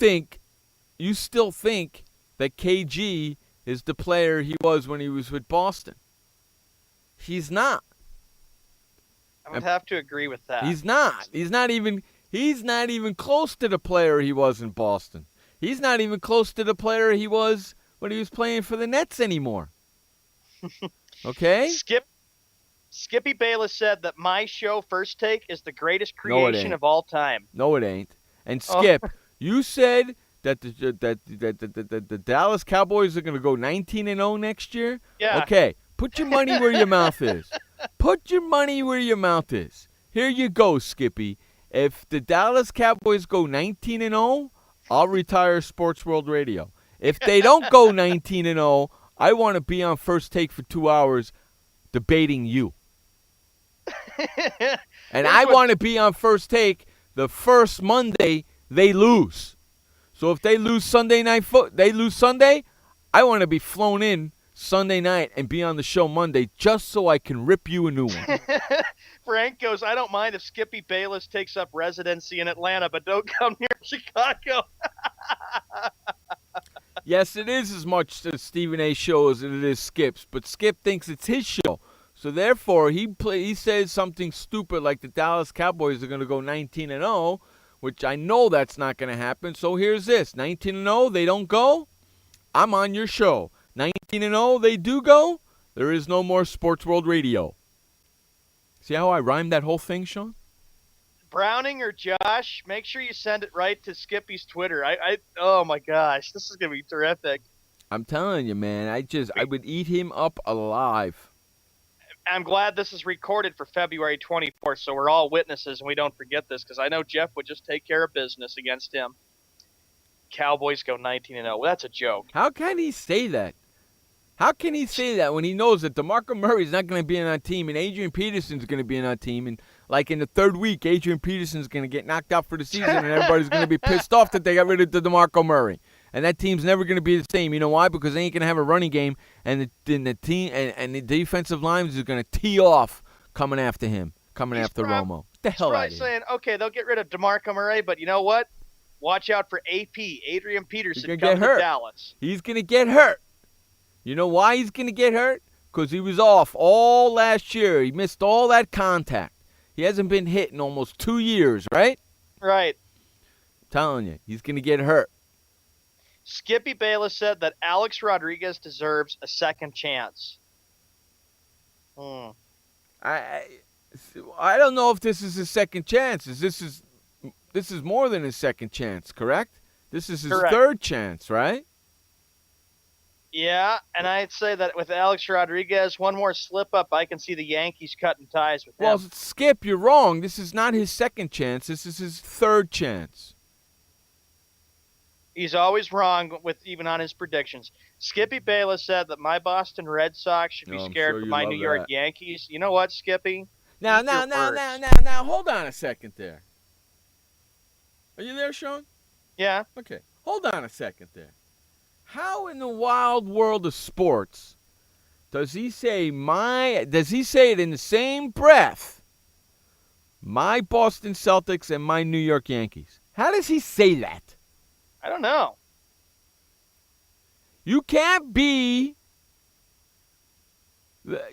still think that KG is the player he was when he was with Boston. He's not. I would have to agree with that. He's not. He's not even close to the player he was in Boston. He's not even close to the player he was when he was playing for the Nets anymore. Okay? Skippy Bayless said that my show, First Take, is the greatest creation of all time. No, it ain't. And Skip, you said that the Dallas Cowboys are going to go 19-0 next year? Yeah. Okay, put your money where your mouth is. Put your money where your mouth is. Here you go, Skippy. If the Dallas Cowboys go 19-0, I'll retire Sports World Radio. If they don't go 19-0, I want to be on First Take for 2 hours debating you. And I want to be on First Take the first Monday they lose. So if they lose Sunday, I want to be flown in Sunday night and be on the show Monday just so I can rip you a new one. Frank goes, I don't mind if Skippy Bayless takes up residency in Atlanta, but don't come near Chicago. Yes, it is as much the Stephen A. show as it is Skip's, but Skip thinks it's his show. So therefore, he says something stupid like the Dallas Cowboys are going to go 19-0, which I know that's not going to happen. So here's this. 19-0, they don't go, I'm on your show. 19-0, they do go, there is no more Sports World Radio. See how I rhymed that whole thing, Sean? Browning or Josh, make sure you send it right to Skippy's Twitter. Oh my gosh, this is going to be terrific. I'm telling you, man, I would eat him up alive. I'm glad this is recorded for February 24th, so we're all witnesses and we don't forget this, because I know Jeff would just take care of business against him. Cowboys go 19-0. Well, that's a joke. How can he say that? How can he say that when he knows that DeMarco Murray's not going to be in our team and Adrian Peterson's going to be in our team, and like in the third week, Adrian Peterson's going to get knocked out for the season and everybody's going to be pissed off that they got rid of DeMarco Murray. And that team's never going to be the same. You know why? Because they ain't going to have a running game, and the team and the defensive lines is going to tee off coming after him, after Romo. What the hell out of here. Saying, okay, they'll get rid of DeMarco Murray, but you know what? Watch out for AP, Adrian Peterson, coming to Dallas. He's going to get hurt. You know why he's going to get hurt? Because he was off all last year. He missed all that contact. He hasn't been hit in almost 2 years, right? Right. I'm telling you, he's going to get hurt. Skippy Bayless said that Alex Rodriguez deserves a second chance. I don't know if this is his second chance. This is more than his second chance, correct? This is his third chance, right? Yeah, and I'd say that with Alex Rodriguez, one more slip-up, I can see the Yankees cutting ties with him. Well, Skip, you're wrong. This is not his second chance. This is his third chance. He's always wrong with even on his predictions. Skippy Bayless said that my Boston Red Sox should be scared of my New York Yankees. You know what, Skippy? Now, hold on a second there. Are you there, Sean? Yeah. Okay. Hold on a second there. How in the wild world of sports does he say it in the same breath, my Boston Celtics and my New York Yankees? How does he say that? I don't know. You can't be the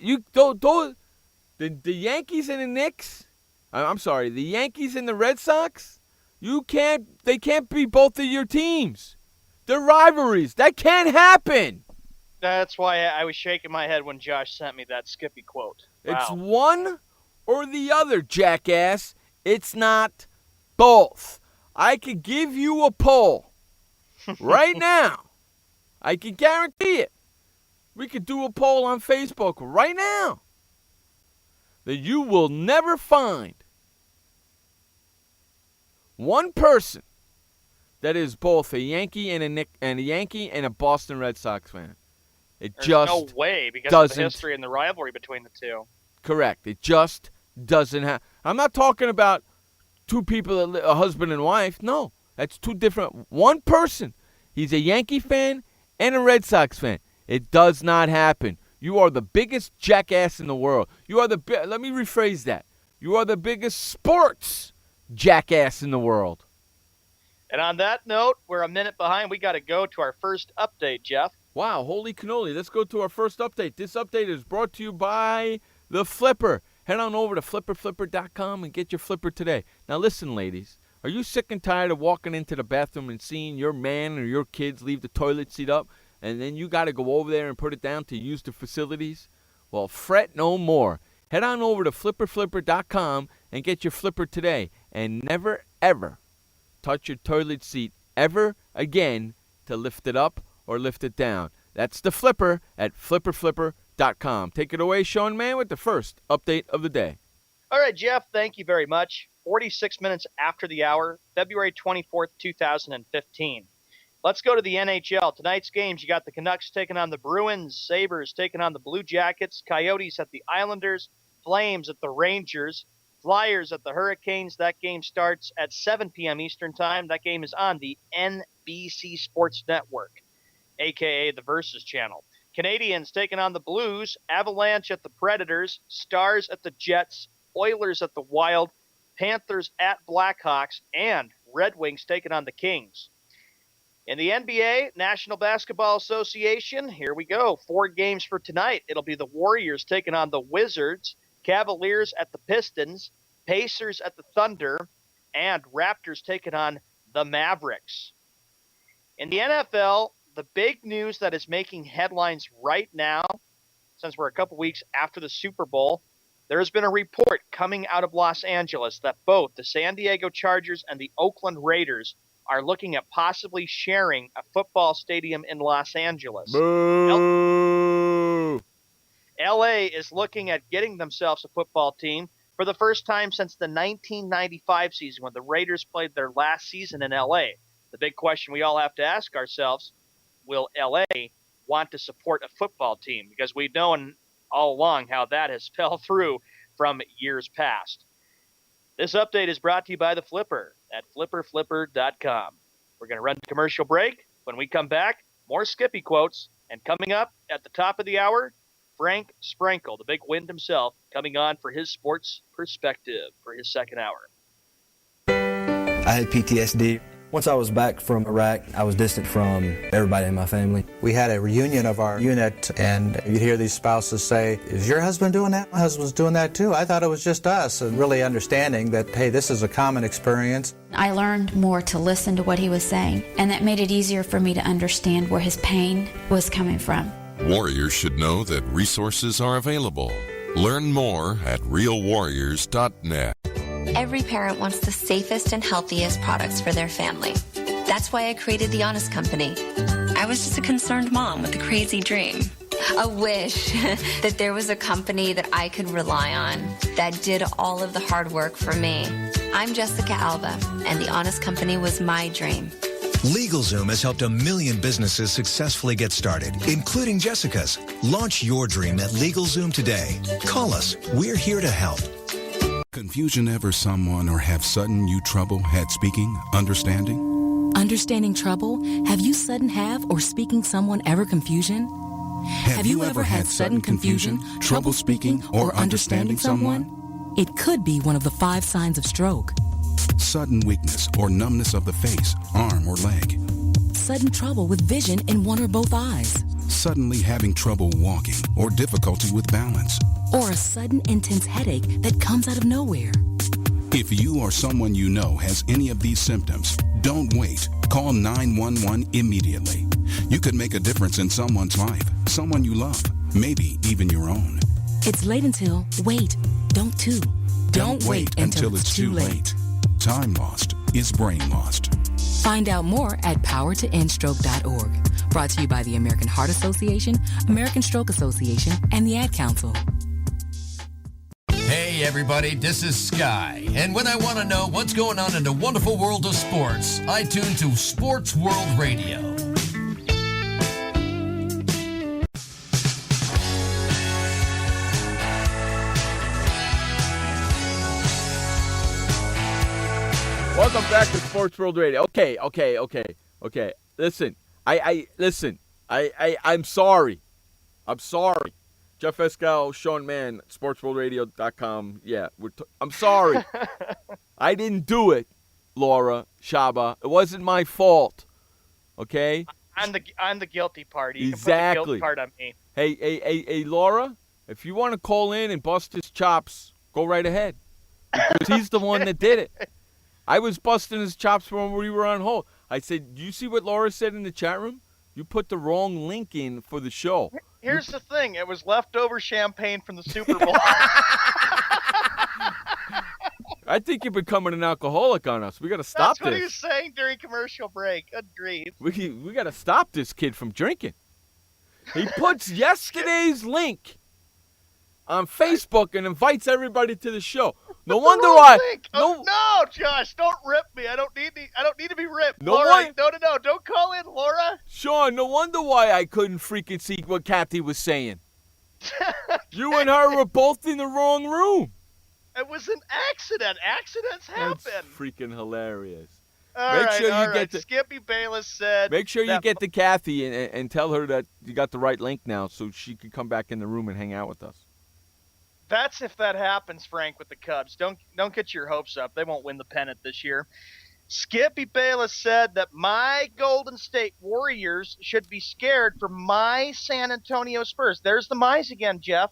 Yankees and the Knicks. I'm sorry, the Yankees and the Red Sox. They can't be both of your teams. They're rivalries. That can't happen. That's why I was shaking my head when Josh sent me that Skippy quote. Wow. It's one or the other, jackass. It's not both. I could give you a poll right now. I can guarantee it. We could do a poll on Facebook right now that you will never find one person that is both a Yankee and a Boston Red Sox fan. There's no way because of the history and the rivalry between the two. Correct. It just doesn't happen. I'm not talking about two people, a husband and wife. No, that's two different. One person, he's a Yankee fan and a Red Sox fan. It does not happen. You are the biggest jackass in the world. Let me rephrase that. You are the biggest sports jackass in the world. And on that note, we're a minute behind. We got to go to our first update, Jeff. Wow, holy cannoli. Let's go to our first update. This update is brought to you by The Flipper. Head on over to flipperflipper.com and get your flipper today. Now listen, ladies. Are you sick and tired of walking into the bathroom and seeing your man or your kids leave the toilet seat up, and then you got to go over there and put it down to use the facilities? Well, fret no more. Head on over to flipperflipper.com and get your flipper today. And never, ever touch your toilet seat ever again to lift it up or lift it down. That's The Flipper at flipperflipper.com. Take it away, Sean Mann, with the first update of the day. All right, Jeff, thank you very much. 46 minutes after the hour, February 24th, 2015. Let's go to the NHL. Tonight's games, you got the Canucks taking on the Bruins, Sabres taking on the Blue Jackets, Coyotes at the Islanders, Flames at the Rangers, Flyers at the Hurricanes. That game starts at 7 p.m. Eastern Time. That game is on the NBC Sports Network, a.k.a. the Versus Channel. Canadians taking on the Blues, Avalanche at the Predators, Stars at the Jets, Oilers at the Wild, Panthers at Blackhawks, and Red Wings taking on the Kings. In the NBA, National Basketball Association, here we go. 4 games for tonight. It'll be the Warriors taking on the Wizards, Cavaliers at the Pistons, Pacers at the Thunder, and Raptors taking on the Mavericks. In the NFL, the big news that is making headlines right now, since we're a couple weeks after the Super Bowl, there has been a report coming out of Los Angeles that both the San Diego Chargers and the Oakland Raiders are looking at possibly sharing a football stadium in Los Angeles. Boo! LA is looking at getting themselves a football team for the first time since the 1995 season when the Raiders played their last season in LA. The big question we all have to ask ourselves, will LA want to support a football team? Because we've known all along how that has fell through from years past. This update is brought to you by The Flipper at flipperflipper.com. We're going to run a commercial break. When we come back, more Skippy quotes. And coming up at the top of the hour, Frank Sprankle, the big wind himself, coming on for his sports perspective for his second hour. I had PTSD. Once I was back from Iraq, I was distant from everybody in my family. We had a reunion of our unit, and you'd hear these spouses say, "Is your husband doing that? My husband's doing that too. I thought it was just us." And really understanding that, hey, this is a common experience. I learned more to listen to what he was saying, and that made it easier for me to understand where his pain was coming from. Warriors should know that resources are available. Learn more at realwarriors.net. Every parent wants the safest and healthiest products for their family. That's why I created The Honest Company. I was just a concerned mom with a crazy dream. A wish that there was a company that I could rely on that did all of the hard work for me. I'm Jessica Alba, and The Honest Company was my dream. LegalZoom has helped 1 million businesses successfully get started, including Jessica's. Launch your dream at LegalZoom today. Call us. We're here to help. Confusion ever someone or have sudden you trouble had speaking, understanding? Understanding trouble? Have you sudden have or speaking someone ever confusion? Have you ever had sudden confusion, trouble speaking, or understanding someone? It could be one of the 5 signs of stroke. Sudden weakness or numbness of the face, arm, or leg. Sudden trouble with vision in one or both eyes. Suddenly having trouble walking or difficulty with balance. Or a sudden intense headache that comes out of nowhere. If you or someone you know has any of these symptoms, don't wait. Call 911 immediately. You could make a difference in someone's life, someone you love, maybe even your own. It's late until, wait, don't too. Don't wait until it's too late. Time lost is brain lost. Find out more at powertoendstroke.org. Brought to you by the American Heart Association, American Stroke Association, and the Ad Council. Hey everybody, this is Sky, and when I want to know what's going on in the wonderful world of sports, I tune to Sports World Radio. Welcome back to Sports World Radio. Okay. Listen, I'm sorry. Jeff Escal, Sean Mann, SportsWorldRadio.com. Yeah, I'm sorry. I didn't do it, Laura, Shaba. It wasn't my fault. Okay? I'm the guilty party. You Exactly. can put the guilt part on me. Hey, Laura, if you want to call in and bust his chops, go right ahead. Because he's the one that did it. I was busting his chops when we were on hold. I said, do you see what Laura said in the chat room? You put the wrong link in for the show. Here's the thing. It was leftover champagne from the Super Bowl. I think you're becoming an alcoholic on us. We got to stop That's what this. he was saying during commercial break. Good grief. We got to stop this kid from drinking. He puts yesterday's link on Facebook and invites everybody to the show. No wonder why. No, Josh, don't rip me. I don't need to be ripped. No Laura, one- no, don't call in, Laura. Sean, no wonder why I couldn't freaking see what Kathy was saying. You and her were both in the wrong room. It was an accident. Accidents happen. That's freaking hilarious. All right. Skippy Bayless said. Make sure you that- get to Kathy and tell her that you got the right link now so she can come back in the room and hang out with us. That's if that happens, Frank, with the Cubs. Don't get your hopes up. They won't win the pennant this year. Skippy Bayless said that my Golden State Warriors should be scared for my San Antonio Spurs. There's the my's again, Jeff.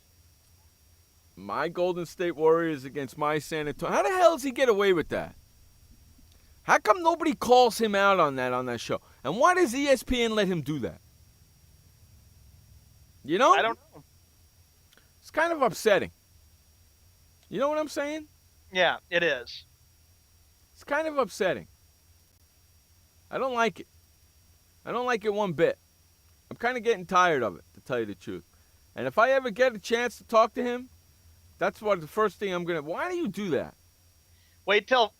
My Golden State Warriors against my San Antonio. How the hell does he get away with that? How come nobody calls him out on that show? And why does ESPN let him do that? You know? I don't know. It's kind of upsetting. You know what I'm saying? Yeah, it is. It's kind of upsetting. I don't like it. I don't like it one bit. I'm kind of getting tired of it, to tell you the truth. And if I ever get a chance to talk to him, that's what the first thing I'm going to... Why do you do that? Wait till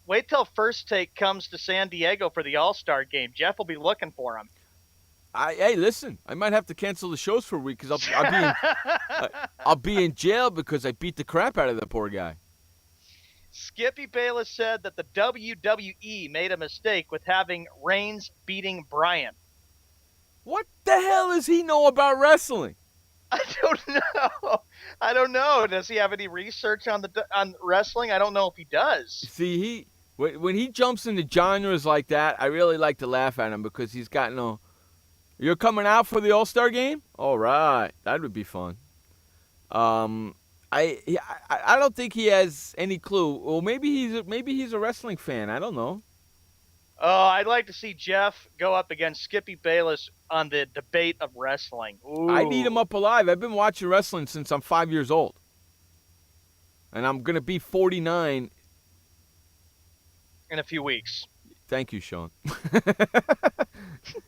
First Take comes to San Diego for the All-Star game. Jeff will be looking for him. Hey, listen, I might have to cancel the shows for a week because I'll be in jail because I beat the crap out of that poor guy. Skippy Bayless said that the WWE made a mistake with having Reigns beating Bryan. What the hell does he know about wrestling? I don't know. Does he have any research on wrestling? I don't know if he does. See, when he jumps into genres like that, I really like to laugh at him because he's got no... You're coming out for the All-Star game? All right. That would be fun. I don't think he has any clue. Well, maybe he's a wrestling fan. I don't know. I'd like to see Jeff go up against Skippy Bayless on the debate of wrestling. Ooh. I need him up alive. I've been watching wrestling since I'm 5 years old. And I'm going to be 49 in a few weeks. Thank you, Sean.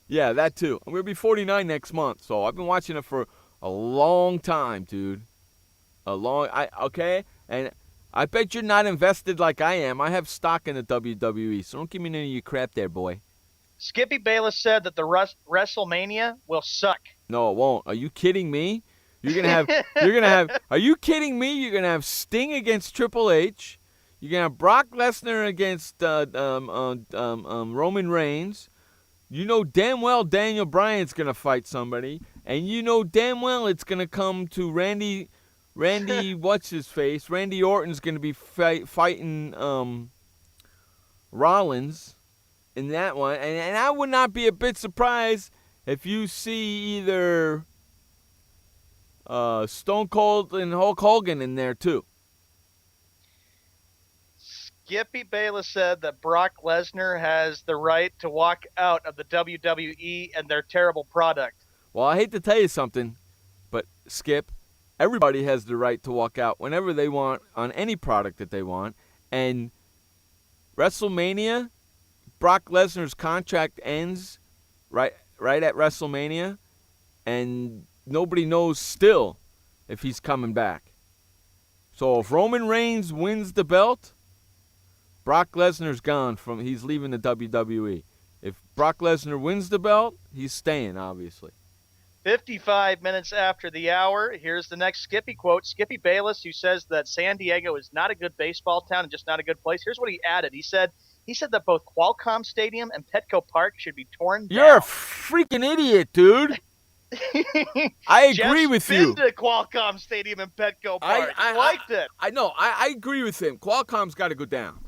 Yeah, that too. I'm going to be 49 next month. So I've been watching it for a long time, dude. Okay? And I bet you're not invested like I am. I have stock in the WWE, so don't give me any of your crap there, boy. Skippy Bayless said that the WrestleMania will suck. No, it won't. Are you kidding me? You're gonna have. Are you kidding me? You're gonna have Sting against Triple H. You're gonna have Brock Lesnar against Roman Reigns. You know damn well Daniel Bryan's gonna fight somebody, and you know damn well it's gonna come to Randy, what's his face? Randy Orton's gonna be fighting Rollins in that one, and I would not be a bit surprised if you see either Stone Cold and Hulk Hogan in there too. Skippy Bayless said that Brock Lesnar has the right to walk out of the WWE and their terrible product. Well, I hate to tell you something, but Skip, everybody has the right to walk out whenever they want on any product that they want. And WrestleMania, Brock Lesnar's contract ends right at WrestleMania, and nobody knows still if he's coming back. So if Roman Reigns wins the belt, Brock Lesnar's gone he's leaving the WWE. If Brock Lesnar wins the belt, he's staying, obviously. 55 minutes after the hour, here's the next Skippy quote. Skippy Bayless, who says that San Diego is not a good baseball town and just not a good place. Here's what he added. He said that both Qualcomm Stadium and Petco Park should be torn down. You're a freaking idiot, dude. I agree with you. Been to Qualcomm Stadium and Petco Park. I liked it. I know. I agree with him. Qualcomm's got to go down.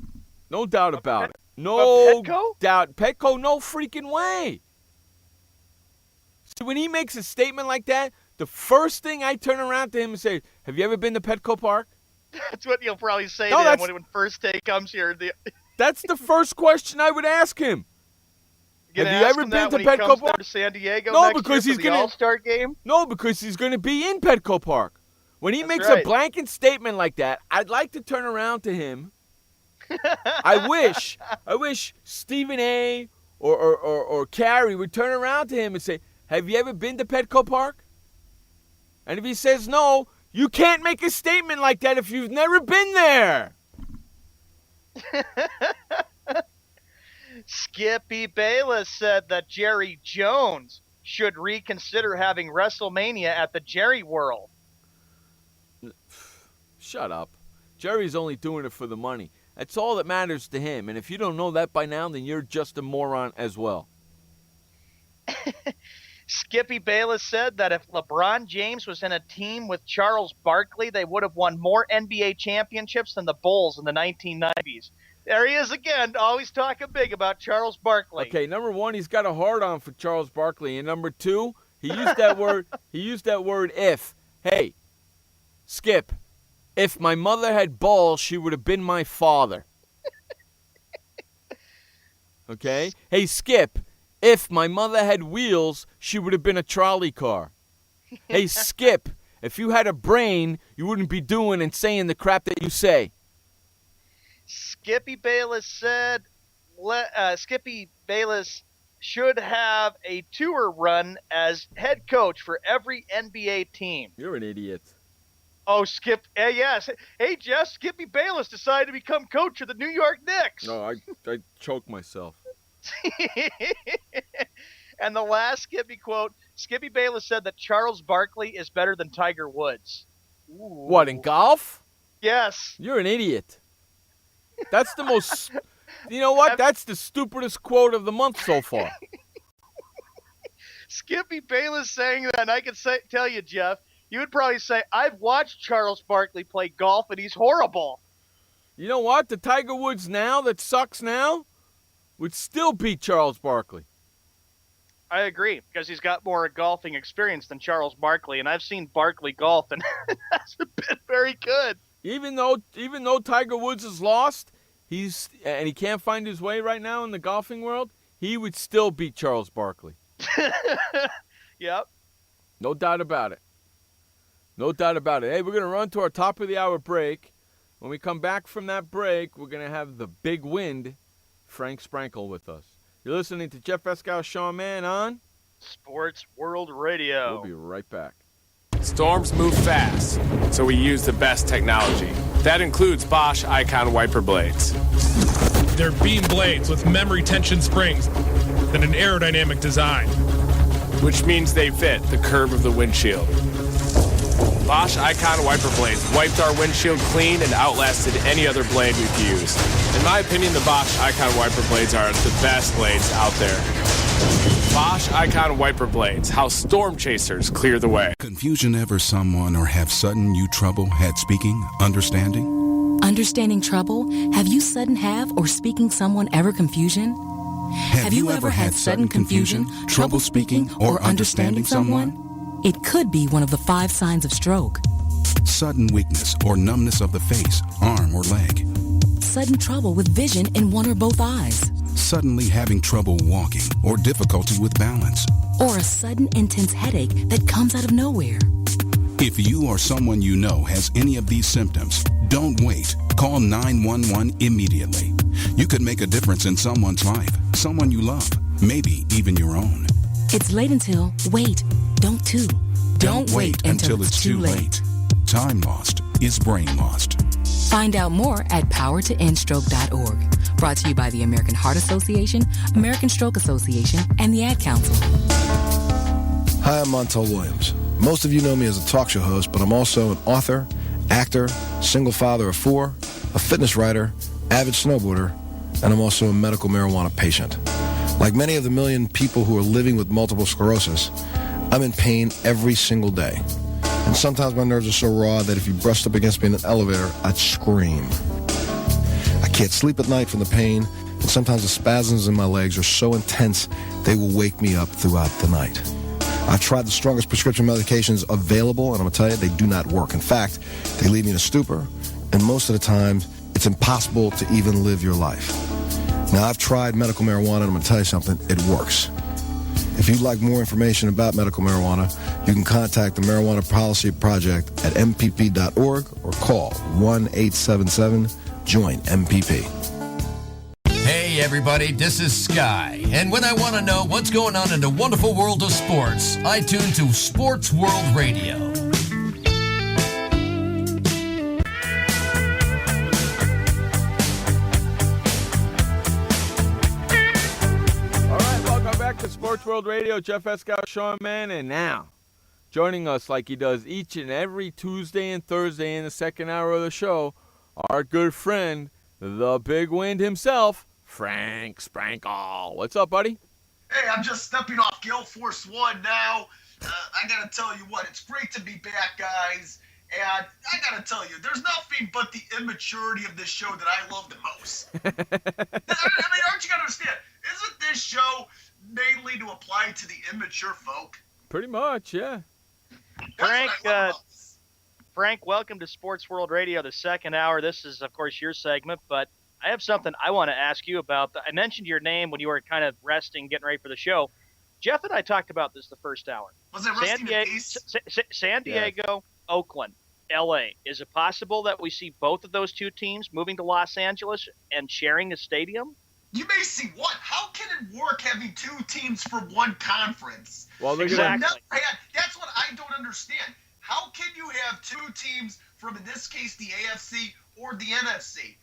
No doubt about it. No doubt. Petco, no freaking way. So when he makes a statement like that, the first thing I turn around to him and say, have you ever been to Petco Park? That's what you'll probably say to him when First Take comes here. That's the first question I would ask him. Have you ever been to Petco Park? To San Diego because he's going to All-Star game. No, because he's going to be in Petco Park. When he makes a blanket statement like that, I'd like to turn around to him. I wish Stephen A. or Carrie would turn around to him and say, have you ever been to Petco Park? And if he says no, you can't make a statement like that if you've never been there. Skippy Bayless said that Jerry Jones should reconsider having WrestleMania at the Jerry World. Shut up. Jerry's only doing it for the money. That's all that matters to him. And if you don't know that by now, then you're just a moron as well. Skippy Bayless said that if LeBron James was in a team with Charles Barkley, they would have won more NBA championships than the Bulls in the 1990s. There he is again, always talking big about Charles Barkley. Okay, number one, he's got a hard-on for Charles Barkley. And number two, he used that word, if. Hey, Skip, if my mother had balls, she would have been my father. Okay? Hey, Skip, if my mother had wheels, she would have been a trolley car. Hey, Skip, if you had a brain, you wouldn't be doing and saying the crap that you say. Skippy Bayless said, should have a tour run as head coach for every NBA team. You're an idiot. Oh, Skip. Yes. Hey, Jeff, Skippy Bayless decided to become coach of the New York Knicks. No, I choked myself. And the last Skippy quote, Skippy Bayless said that Charles Barkley is better than Tiger Woods. Ooh. What, in golf? Yes. You're an idiot. That's the most... You know what? That's the stupidest quote of the month so far. Skippy Bayless saying that, and I can tell you, Jeff, you would probably say, I've watched Charles Barkley play golf, and he's horrible. You know what? The Tiger Woods now, that sucks now, would still beat Charles Barkley. I agree, because he's got more golfing experience than Charles Barkley, and I've seen Barkley golf, and it hasn't been very good. Even though Tiger Woods is lost, and he can't find his way right now in the golfing world, he would still beat Charles Barkley. Yep. No doubt about it. No doubt about it. Hey, we're going to run to our top of the hour break. When we come back from that break, we're going to have the big wind, Frank Sprankle, with us. You're listening to Jeff Escow, Sean Mann on Sports World Radio. We'll be right back. Storms move fast, so we use the best technology. That includes Bosch Icon wiper blades. They're beam blades with memory tension springs and an aerodynamic design, which means they fit the curve of the windshield. Bosch Icon wiper blades wiped our windshield clean and outlasted any other blade we've used. In my opinion, the Bosch Icon wiper blades are the best blades out there. Bosch Icon wiper blades, how storm chasers clear the way. Confusion ever someone or have sudden you trouble had speaking, understanding? Understanding trouble? Have you sudden have or speaking someone ever confusion? Have you ever had sudden confusion, trouble speaking, or understanding someone? It could be one of the 5 signs of stroke. Sudden weakness or numbness of the face, arm, or leg. Sudden trouble with vision in one or both eyes. Suddenly having trouble walking or difficulty with balance. Or a sudden intense headache that comes out of nowhere. If you or someone you know has any of these symptoms, don't wait. Call 911 immediately. You could make a difference in someone's life, someone you love, maybe even your own. It's late until, wait, don't too. Don't wait until it's too late. Time lost is brain lost. Find out more at powertoendstroke.org. Brought to you by the American Heart Association, American Stroke Association, and the Ad Council. Hi, I'm Montel Williams. Most of you know me as a talk show host, but I'm also an author, actor, single father of 4, a fitness writer, avid snowboarder, and I'm also a medical marijuana patient. Like many of the million people who are living with multiple sclerosis, I'm in pain every single day. And sometimes my nerves are so raw that if you brushed up against me in an elevator, I'd scream. I can't sleep at night from the pain, and sometimes the spasms in my legs are so intense they will wake me up throughout the night. I've tried the strongest prescription medications available, and I'm going to tell you, they do not work. In fact, they leave me in a stupor, and most of the time, it's impossible to even live your life. Now, I've tried medical marijuana, and I'm going to tell you something, it works. If you'd like more information about medical marijuana, you can contact the Marijuana Policy Project at mpp.org or call 1-877-JOIN-MPP. Hey everybody, this is Sky, and when I want to know what's going on in the wonderful world of sports, I tune to Sports World Radio. All right, welcome back to Sports World Radio. Jeff Escow, Sean Mann, and now joining us like he does each and every Tuesday and Thursday in the second hour of the show, our good friend, the Big Wind himself, Frank Sprankle. What's up, buddy? Hey, I'm just stepping off Gale Force 1 now. I gotta tell you what, it's great to be back, guys. And I gotta tell you, there's nothing but the immaturity of this show that I love the most. I mean, aren't you gonna understand? Isn't this show mainly to apply to the immature folk? Pretty much, yeah. Frank, welcome to Sports World Radio, the second hour. This is, of course, your segment, but I have something I want to ask you about. I mentioned your name when you were kind of resting, getting ready for the show. Jeff and I talked about this the first hour. Was it resting in peace? San Diego, Oakland, L.A. Is it possible that we see both of those two teams moving to Los Angeles and sharing a stadium? You may see what? How can it work having two teams from one conference? Well, they're Exactly. That's what I don't understand. How can you have two teams from, in this case, the AFC or the NFC?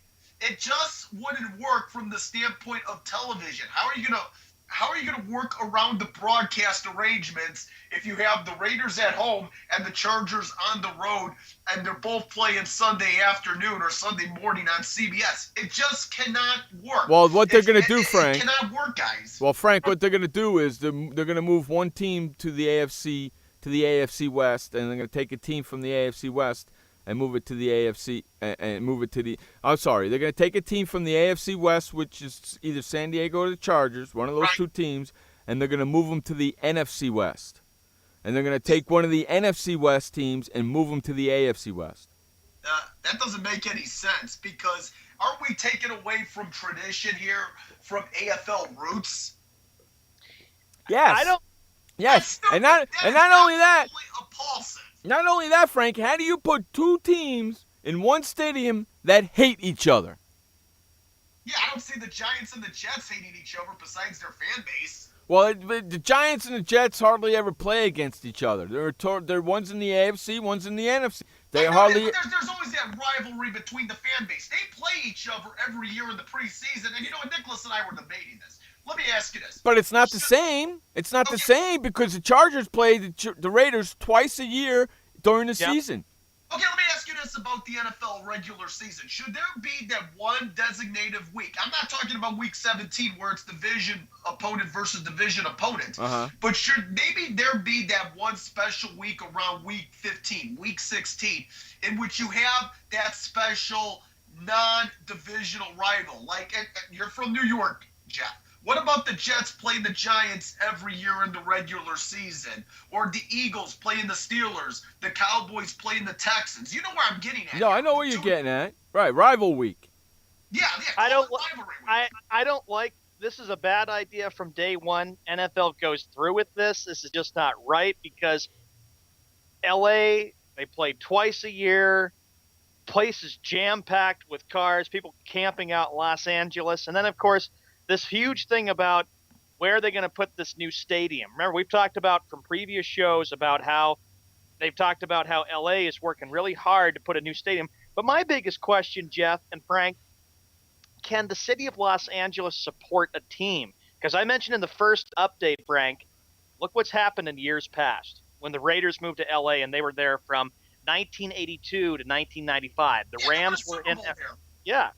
It just wouldn't work from the standpoint of television. How are you gonna work around the broadcast arrangements if you have the Raiders at home and the Chargers on the road, and they're both playing Sunday afternoon or Sunday morning on CBS? It just cannot work. Well, what they're going to do, Frank. It cannot work, guys. Well, Frank, what they're going to do is they're going to move one team to the AFC West, and they're going to take a team from the AFC West and move it to the AFC and move it to the. I'm sorry, they're going to take a team from the AFC West, which is either San Diego or the Chargers, one of those two teams, and they're going to move them to the NFC West, and they're going to take one of the NFC West teams and move them to the AFC West. That doesn't make any sense, because aren't we taking away from tradition here, from AFL roots? Yes. I don't. Yes, and not only that. Not only that, Frank. How do you put two teams in one stadium that hate each other? Yeah, I don't see the Giants and the Jets hating each other besides their fan base. Well, the Giants and the Jets hardly ever play against each other. They're one's in the AFC, one's in the NFC. They hardly. There's always that rivalry between the fan base. They play each other every year in the preseason, and Nicholas and I were debating this. Let me ask you this. But it's not the same. It's not the same because the Chargers play the Raiders twice a year during the season. Okay, let me ask you this about the NFL regular season. Should there be that one designated week? I'm not talking about week 17 where it's division opponent versus division opponent. But should maybe there be that one special week around week 15, week 16, in which you have that special non-divisional rival? Like, you're from New York, Jeff. What about the Jets playing the Giants every year in the regular season? Or the Eagles playing the Steelers, the Cowboys playing the Texans? You know where I'm getting at. No, I know where you're getting at. Right, rival week. Yeah, I don't like this. Is a bad idea from day one. NFL goes through with this. This is just not right, because LA, they play twice a year. Place is jam-packed with cars, people camping out in Los Angeles. And then, of course, this huge thing about where they're going to put this new stadium. Remember, we've talked about from previous shows about how they've talked about how LA is working really hard to put a new stadium. But my biggest question, Jeff and Frank, can the city of Los Angeles support a team? Because I mentioned in the first update, Frank, look what's happened in years past when the Raiders moved to LA and they were there from 1982 to 1995. The Rams were in there. Yeah.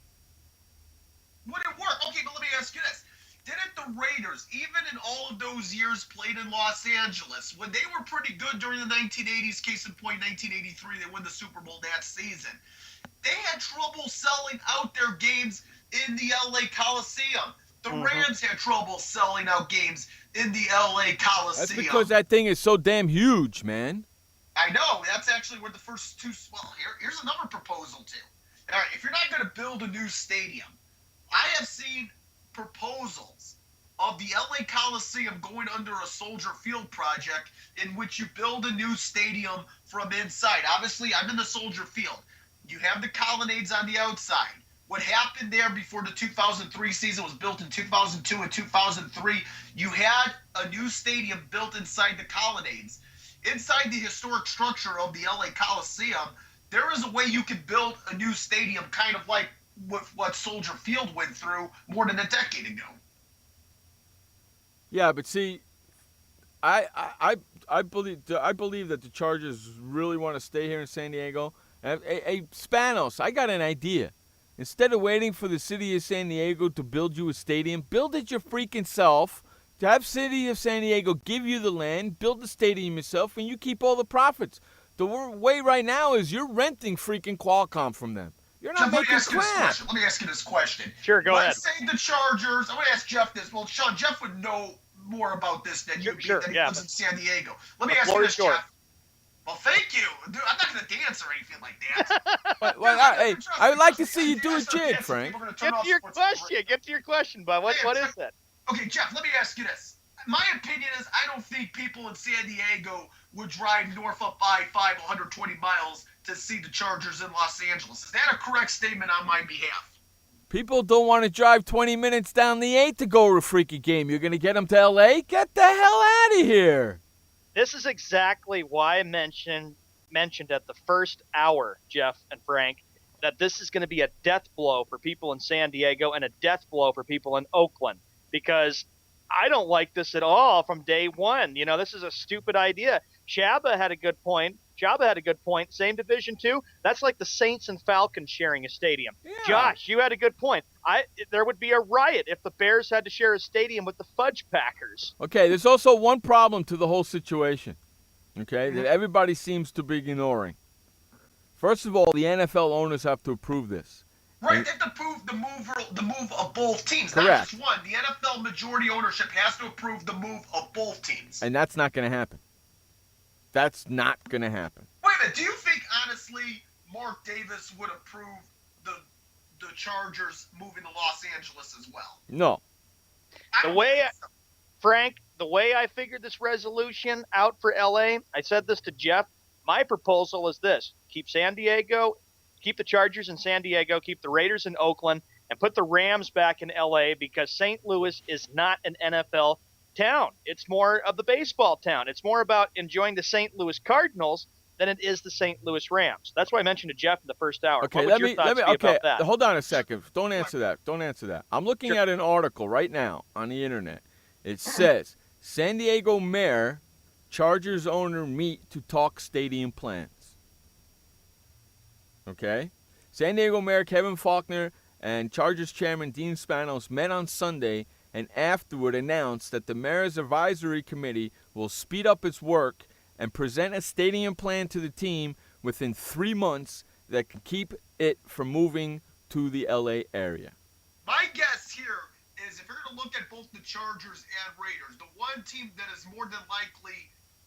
Would it work? Okay, but let me ask you this. Didn't the Raiders, even in all of those years played in Los Angeles, when they were pretty good during the 1980s, case in point 1983, they won the Super Bowl that season, they had trouble selling out their games in the LA Coliseum. The Rams had trouble selling out games in the LA Coliseum. That's because that thing is so damn huge, man. I know. That's actually where the first two... Well, here's another proposal, too. All right, if you're not going to build a new stadium, I have seen proposals of the LA Coliseum going under a Soldier Field project in which you build a new stadium from inside. Obviously, I'm in the Soldier Field. You have the colonnades on the outside. What happened there before the 2003 season was built in 2002 and 2003. You had a new stadium built inside the colonnades. Inside the historic structure of the LA Coliseum, there is a way you could build a new stadium kind of like what Soldier Field went through more than a decade ago. Yeah, but see, I believe that the Chargers really want to stay here in San Diego. Hey, Spanos, I got an idea. Instead of waiting for the city of San Diego to build you a stadium, build it your freaking self. To have city of San Diego give you the land, build the stadium yourself, and you keep all the profits. The way right now is you're renting freaking Qualcomm from them. You're not making crap. Let me ask you this question. Sure, go ahead. Let's say the Chargers. I'm going to ask Jeff this. Well, Sean, Jeff would know more about this than you do. That he lives in San Diego. Let me ask you this, Jeff. Well, thank you. Dude, I'm not going to dance or anything like that. Hey, I would like to see you do a jig, Frank. Get to your question, bud. What is that? Okay, Jeff, let me ask you this. My opinion is I don't think people in San Diego would drive north up I-5 120 miles to see the Chargers in Los Angeles. Is that a correct statement on my behalf? People don't want to drive 20 minutes down the 8 to go to a freaky game. You're going to get them to L.A.? Get the hell out of here. This is exactly why I mentioned at the first hour, Jeff and Frank, that this is going to be a death blow for people in San Diego and a death blow for people in Oakland, because I don't like this at all from day one. You know, this is a stupid idea. Chaba had a good point. Same Division II. That's like the Saints and Falcons sharing a stadium. Yeah. Josh, you had a good point. There would be a riot if the Bears had to share a stadium with the Fudge Packers. Okay, there's also one problem to the whole situation, okay, that everybody seems to be ignoring. First of all, the NFL owners have to approve this. Right, they have to approve the move of both teams. Correct. Not just one. The NFL majority ownership has to approve the move of both teams. And that's not going to happen. That's not going to happen. Wait a minute. Do you think, honestly, Mark Davis would approve the Chargers moving to Los Angeles as well? No. Frank, the way I figured this resolution out for L.A., I said this to Jeff. My proposal is this. Keep the Chargers in San Diego, keep the Raiders in Oakland, and put the Rams back in L.A. because St. Louis is not an NFL town. It's more of the baseball town. It's more about enjoying the St. Louis Cardinals than it is the St. Louis Rams. That's why I mentioned to Jeff in the first hour. Okay, what would your thoughts be about that? Hold on a second. Don't answer that. I'm looking at an article right now on the internet. It says, San Diego Mayor, Chargers owner meet to talk stadium plans. Okay? San Diego Mayor Kevin Faulkner and Chargers Chairman Dean Spanos met on Sunday and afterward announced that the Mayor's Advisory Committee will speed up its work and present a stadium plan to the team within 3 months that can keep it from moving to the L.A. area. My guess here is if you're going to look at both the Chargers and Raiders, the one team that is more than likely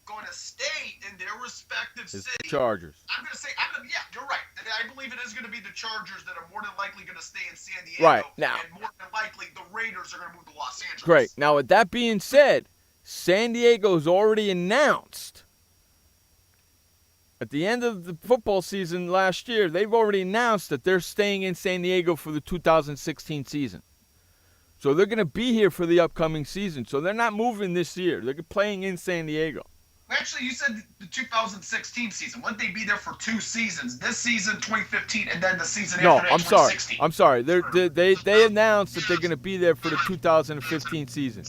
going to stay in their respective city. The Chargers. I'm going to say, yeah, you're right. I believe it is going to be the Chargers that are more than likely going to stay in San Diego. Right. Now, and more than likely, the Raiders are going to move to Los Angeles. Great. Now, with that being said, San Diego's already announced at the end of the football season last year, they've already announced that they're staying in San Diego for the 2016 season. So they're going to be here for the upcoming season. So they're not moving this year. They're playing in San Diego. Actually, you said the 2016 season. Wouldn't they be there for 2 seasons? This season, 2015, and then the season after that, 2016? I'm sorry. They announced that they're going to be there for the 2015 season.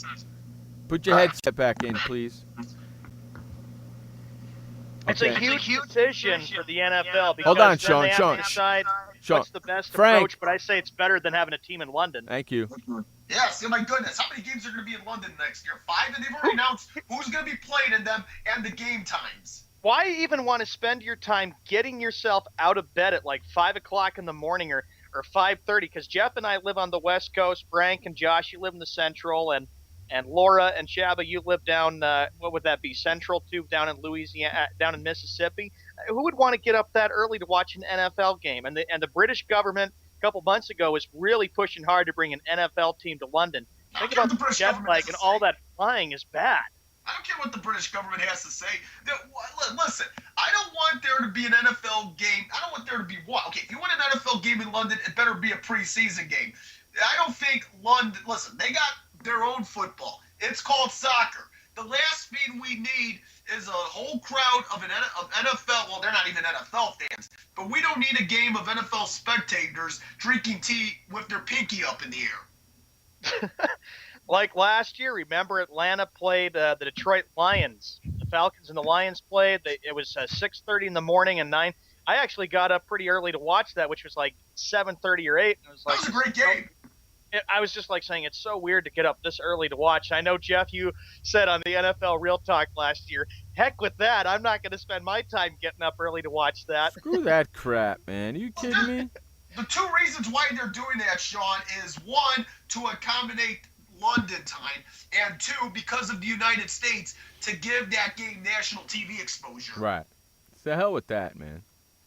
Put your headset back in, please. It's a huge decision for the NFL because hold on, then Sean. they have to decide what's the best approach, but I say it's better than having a team in London. Thank you. Yes, oh my goodness. How many games are going to be in London next year? 5? And they've already announced who's going to be playing in them and the game times. Why even want to spend your time getting yourself out of bed at like 5 o'clock in the morning or 5:30? Because Jeff and I live on the West Coast. Frank and Josh, you live in the Central. And Laura and Shaba, you live down, what would that be, Central too, down in Louisiana, down in Mississippi. Who would want to get up that early to watch an NFL game? And the British government a couple months ago was really pushing hard to bring an NFL team to London. Think about the jet lag and all that flying is bad. I don't care what the British government has to say. Listen, I don't want there to be an NFL game. I don't want there to be what? Okay, if you want an NFL game in London, it better be a preseason game. I don't think London, listen, they got their own football. It's called soccer. The last thing we need is a whole crowd of NFL, well, they're not even NFL fans, but we don't need a game of NFL spectators drinking tea with their pinky up in the air. Like last year, remember Atlanta played the Detroit Lions. The Falcons and the Lions played. It was 6:30 in the morning and 9. I actually got up pretty early to watch that, which was like 7:30 or 8. And it was like, that was a great game. I was just like saying it's so weird to get up this early to watch. I know, Jeff, you said on the NFL Real Talk last year, heck with that. I'm not going to spend my time getting up early to watch that. Screw that crap, man. Are you kidding me? The 2 reasons why they're doing that, Sean, is 1, to accommodate London time, and 2, because of the United States, to give that game national TV exposure. Right. The hell with that, man.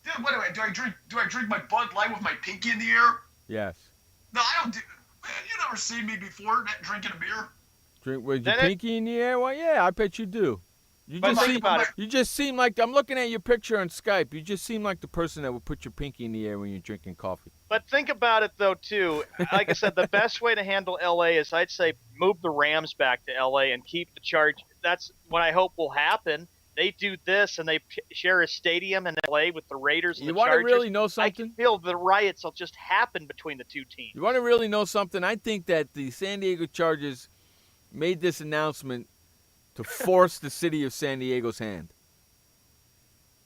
Dude, by the way, do I drink my Bud Light with my pinky in the air? Yes. No, I don't do. Man, you never seen me before drinking a beer. Drink with your pinky in the air? Well, yeah, I bet you do. You just seem like, I'm looking at your picture on Skype. You just seem like the person that would put your pinky in the air when you're drinking coffee. But think about it, though, too. Like I said, the best way to handle L.A. is, I'd say, move the Rams back to L.A. and keep the charge. That's what I hope will happen. They do this, and they share a stadium in L.A. with the Raiders and the Chargers. You want to really know something? I feel the riots will just happen between the two teams. You want to really know something? I think that the San Diego Chargers made this announcement to force the city of San Diego's hand.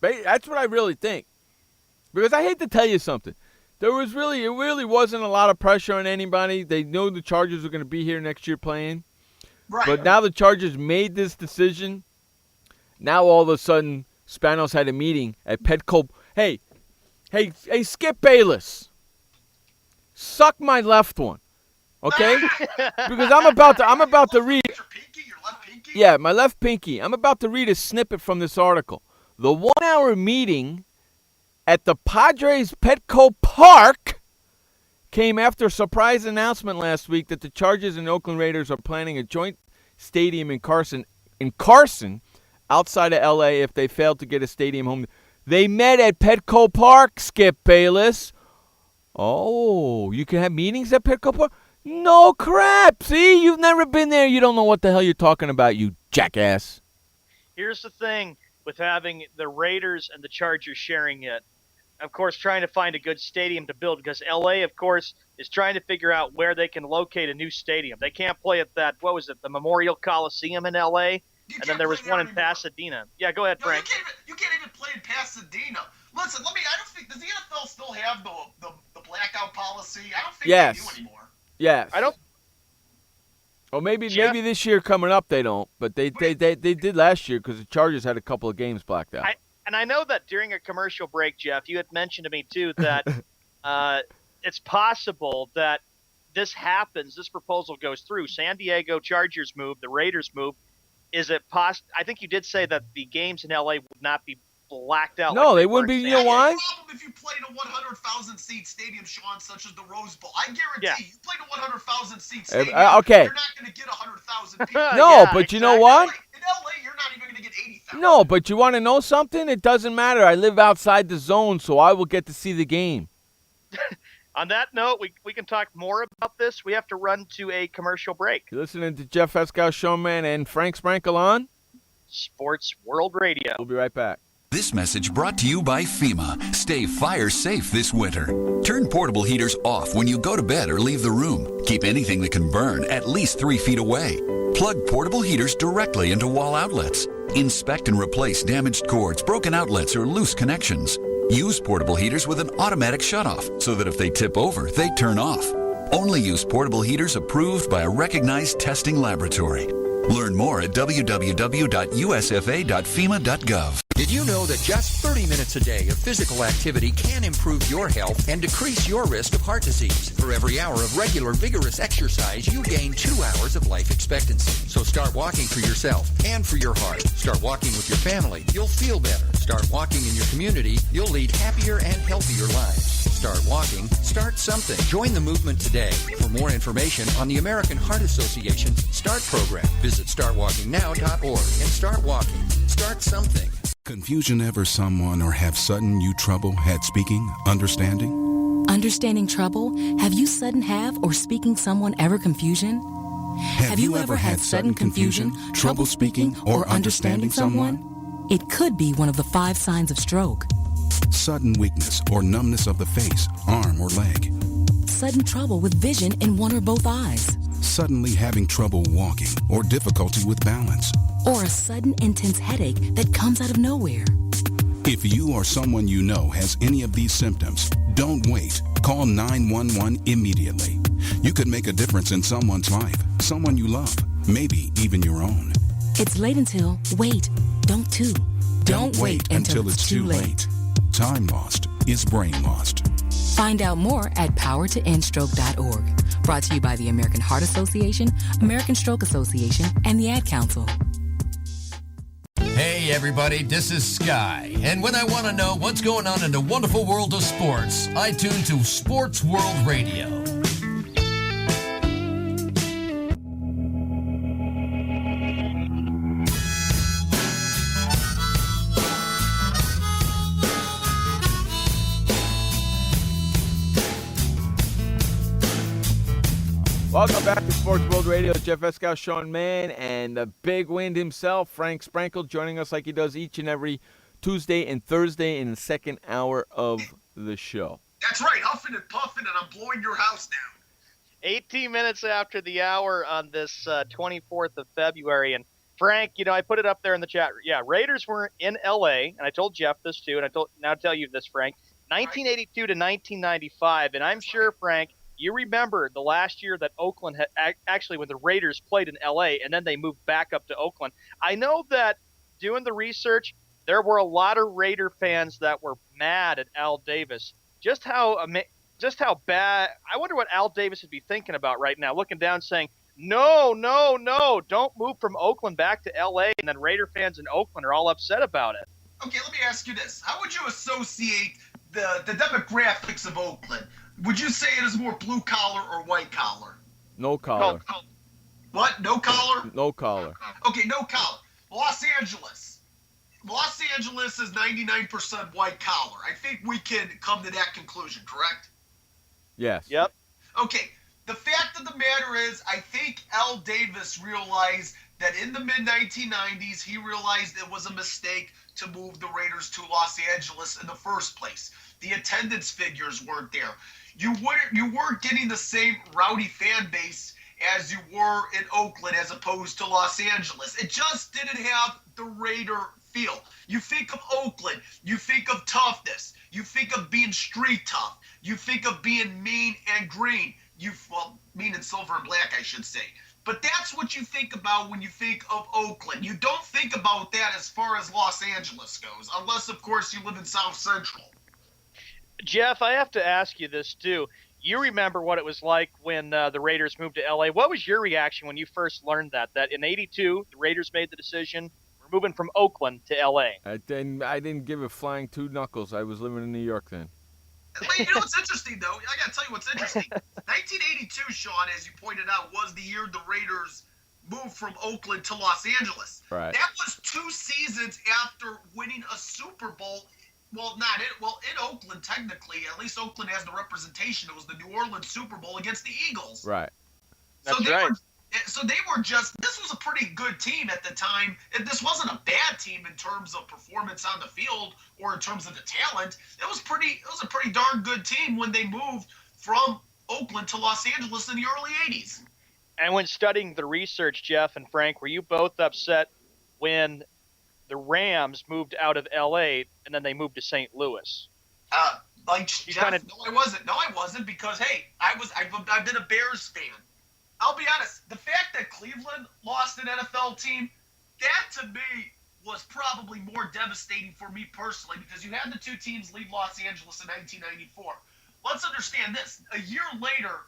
That's what I really think. Because I hate to tell you something. It really wasn't a lot of pressure on anybody. They knew the Chargers were going to be here next year playing. Right. But now the Chargers made this decision. Now all of a sudden, Spanos had a meeting at Petco. Hey, Skip Bayless, suck my left one, okay? Because I'm about to read. Your left pinky? Yeah, my left pinky. I'm about to read a snippet from this article. The 1-hour meeting at the Padres Petco Park came after a surprise announcement last week that the Chargers and Oakland Raiders are planning a joint stadium in Carson, outside of L.A. if they failed to get a stadium home. They met at Petco Park, Skip Bayless. Oh, you can have meetings at Petco Park? No crap. See, you've never been there. You don't know what the hell you're talking about, you jackass. Here's the thing with having the Raiders and the Chargers sharing it. Of course, trying to find a good stadium to build, because L.A., of course, is trying to figure out where they can locate a new stadium. They can't play at that, the Memorial Coliseum in L.A., and then there was one in Pasadena. Yeah, go ahead, Frank. You can't even play in Pasadena. Listen, I don't think, does the NFL still have the blackout policy? I don't think they do anymore. Yes. I don't. Or maybe this year coming up they don't, but they did last year because the Chargers had a couple of games blacked out. And I know that during a commercial break, Jeff, you had mentioned to me too that it's possible that this happens, this proposal goes through. San Diego Chargers move, the Raiders move. Is it possible? I think you did say that the games in LA would not be blacked out. No, they wouldn't be. You know why? No problem if you played a 100,000 seat stadium, Sean, such as the Rose Bowl. I guarantee you played a 100,000 seat stadium. Okay. You're not going to get 100,000 people. No, but you know what? In LA, you're not even going to get 80,000. No, but you want to know something? It doesn't matter. I live outside the zone, so I will get to see the game. On that note, we can talk more about this. We have to run to a commercial break. You're listening to Jeff Escow, Showman, and Frank Sprankle on Sports World Radio. We'll be right back. This message brought to you by FEMA. Stay fire safe this winter. Turn portable heaters off when you go to bed or leave the room. Keep anything that can burn at least 3 feet away. Plug portable heaters directly into wall outlets. Inspect and replace damaged cords, broken outlets, or loose connections. Use portable heaters with an automatic shutoff so that if they tip over, they turn off. Only use portable heaters approved by a recognized testing laboratory. Learn more at www.usfa.fema.gov. Did you know that just 30 minutes a day of physical activity can improve your health and decrease your risk of heart disease? For every hour of regular, vigorous exercise, you gain 2 hours of life expectancy. So start walking for yourself and for your heart. Start walking with your family. You'll feel better. Start walking in your community. You'll lead happier and healthier lives. Start walking. Start something. Join the movement today. For more information on the American Heart Association's START program, visit startwalkingnow.org and start walking. Start something. Confusion ever someone or have sudden you trouble had speaking, understanding? Understanding trouble? Have you sudden have or speaking someone ever confusion? Have you ever had sudden confusion, trouble speaking, or understanding someone? It could be one of the 5 signs of stroke. Sudden weakness or numbness of the face, arm, or leg. Sudden trouble with vision in one or both eyes. Suddenly having trouble walking or difficulty with balance. Or a sudden intense headache that comes out of nowhere. If you or someone you know has any of these symptoms, don't wait. Call 911 immediately. You could make a difference in someone's life, someone you love, maybe even your own. It's late until, wait, don't too. Don't wait until it's too late. Time lost is brain lost. Find out more at powertoendstroke.org. Brought to you by the American Heart Association, American Stroke Association, and the Ad Council. Hey everybody, this is Sky, and when I want to know what's going on in the wonderful world of sports, I tune to Sports World Radio. Welcome back to Sports World Radio. Jeff Escow, Sean Mann, and the big wind himself, Frank Sprankle, joining us like he does each and every Tuesday and Thursday in the second hour of the show. That's right, huffing and puffing, and I'm blowing your house down. 18 minutes after the hour on this 24th of February. And Frank, I put it up there in the chat. Yeah, Raiders were in L.A., and I told Jeff this too, and now tell you this, Frank. 1982 to 1995, and I'm sure, Frank, you remember the last year that Oakland had actually when the Raiders played in L.A. and then they moved back up to Oakland. I know that doing the research, there were a lot of Raider fans that were mad at Al Davis. Just how bad. I wonder what Al Davis would be thinking about right now, looking down saying, no, don't move from Oakland back to L.A. And then Raider fans in Oakland are all upset about it. Okay, let me ask you this. How would you associate the demographics of Oakland? Would you say it is more blue collar or white collar? No collar. No. What? No collar? No collar. Okay, no collar. Los Angeles. Los Angeles is 99% white collar. I think we can come to that conclusion, correct? Yes. Yep. Okay. The fact of the matter is, I think Al Davis realized that in the mid-1990s, he realized it was a mistake to move the Raiders to Los Angeles in the first place. The attendance figures weren't there. You weren't getting the same rowdy fan base as you were in Oakland as opposed to Los Angeles. It just didn't have the Raider feel. You think of Oakland, you think of toughness, you think of being street tough, you think of being mean and green. Mean and silver and black, I should say. But that's what you think about when you think of Oakland. You don't think about that as far as Los Angeles goes, unless, of course, you live in South Central. Jeff, I have to ask you this, too. You remember what it was like when the Raiders moved to L.A. What was your reaction when you first learned that in 82, the Raiders made the decision, we're moving from Oakland to L.A.? I didn't give a flying two knuckles. I was living in New York then. You know what's interesting, though? I got to tell you what's interesting. 1982, Sean, as you pointed out, was the year the Raiders moved from Oakland to Los Angeles. Right. That was 2 seasons after winning a Super Bowl. Well, in Oakland, technically. At least Oakland has the representation. It was the New Orleans Super Bowl against the Eagles. Right. This was a pretty good team at the time. This wasn't a bad team in terms of performance on the field or in terms of the talent. It was a pretty darn good team when they moved from Oakland to Los Angeles in the early 80s. And when studying the research, Jeff and Frank, were you both upset when the Rams moved out of L.A. and then they moved to St. Louis? Jeff, no, I wasn't. No, I wasn't because, hey, I've been a Bears fan. I'll be honest, the fact that Cleveland lost an NFL team, that to me was probably more devastating for me personally because you had the 2 teams leave Los Angeles in 1994. Let's understand this. A year later,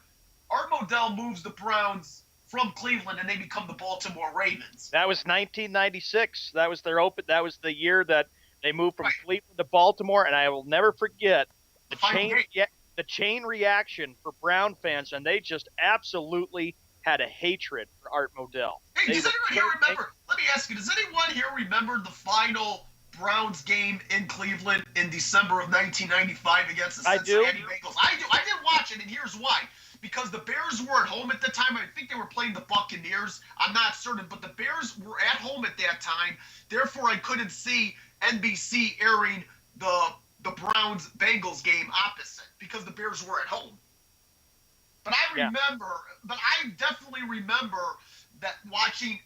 Art Modell moves the Browns from Cleveland and they become the Baltimore Ravens. That was 1996. That was the year that they moved from Cleveland to Baltimore, and I will never forget the chain reaction for Brown fans, and they just absolutely had a hatred for Art Modell. Hey, does anyone here remember? Let me ask you, does anyone here remember the final Browns game in Cleveland in December of 1995 against the Cincinnati Bengals? I do. I didn't watch it, and here's why. Because the Bears were at home at the time. I think they were playing the Buccaneers. I'm not certain, but the Bears were at home at that time. Therefore, I couldn't see NBC airing the Browns-Bengals game opposite because the Bears were at home. But I definitely remember that watching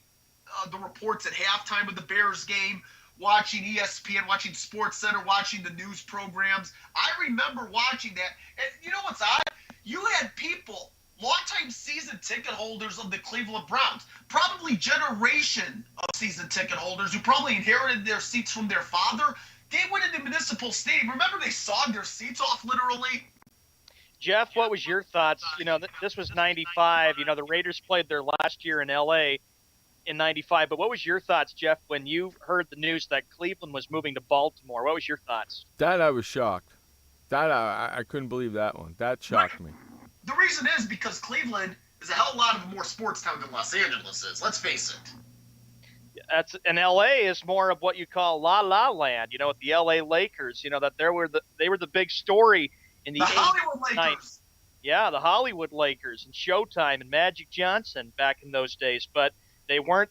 the reports at halftime of the Bears game, watching ESPN, watching SportsCenter, watching the news programs. I remember watching that. And you know what's odd? You had people, longtime season ticket holders of the Cleveland Browns, probably generation of season ticket holders who probably inherited their seats from their father. They went into Municipal Stadium. Remember they sawed their seats off literally? Jeff, what was your thoughts? This was 95. The Raiders played their last year in L.A. in 95. But what was your thoughts, Jeff, when you heard the news that Cleveland was moving to Baltimore? What was your thoughts? That I was shocked. That I couldn't believe that one. That shocked me. The reason is because Cleveland is a hell of a lot of a more sports town than Los Angeles is. Let's face it. And L.A. is more of what you call La La Land. With the L.A. Lakers. That they were the big story in the Hollywood Lakers. Yeah, the Hollywood Lakers and Showtime and Magic Johnson back in those days. But they weren't.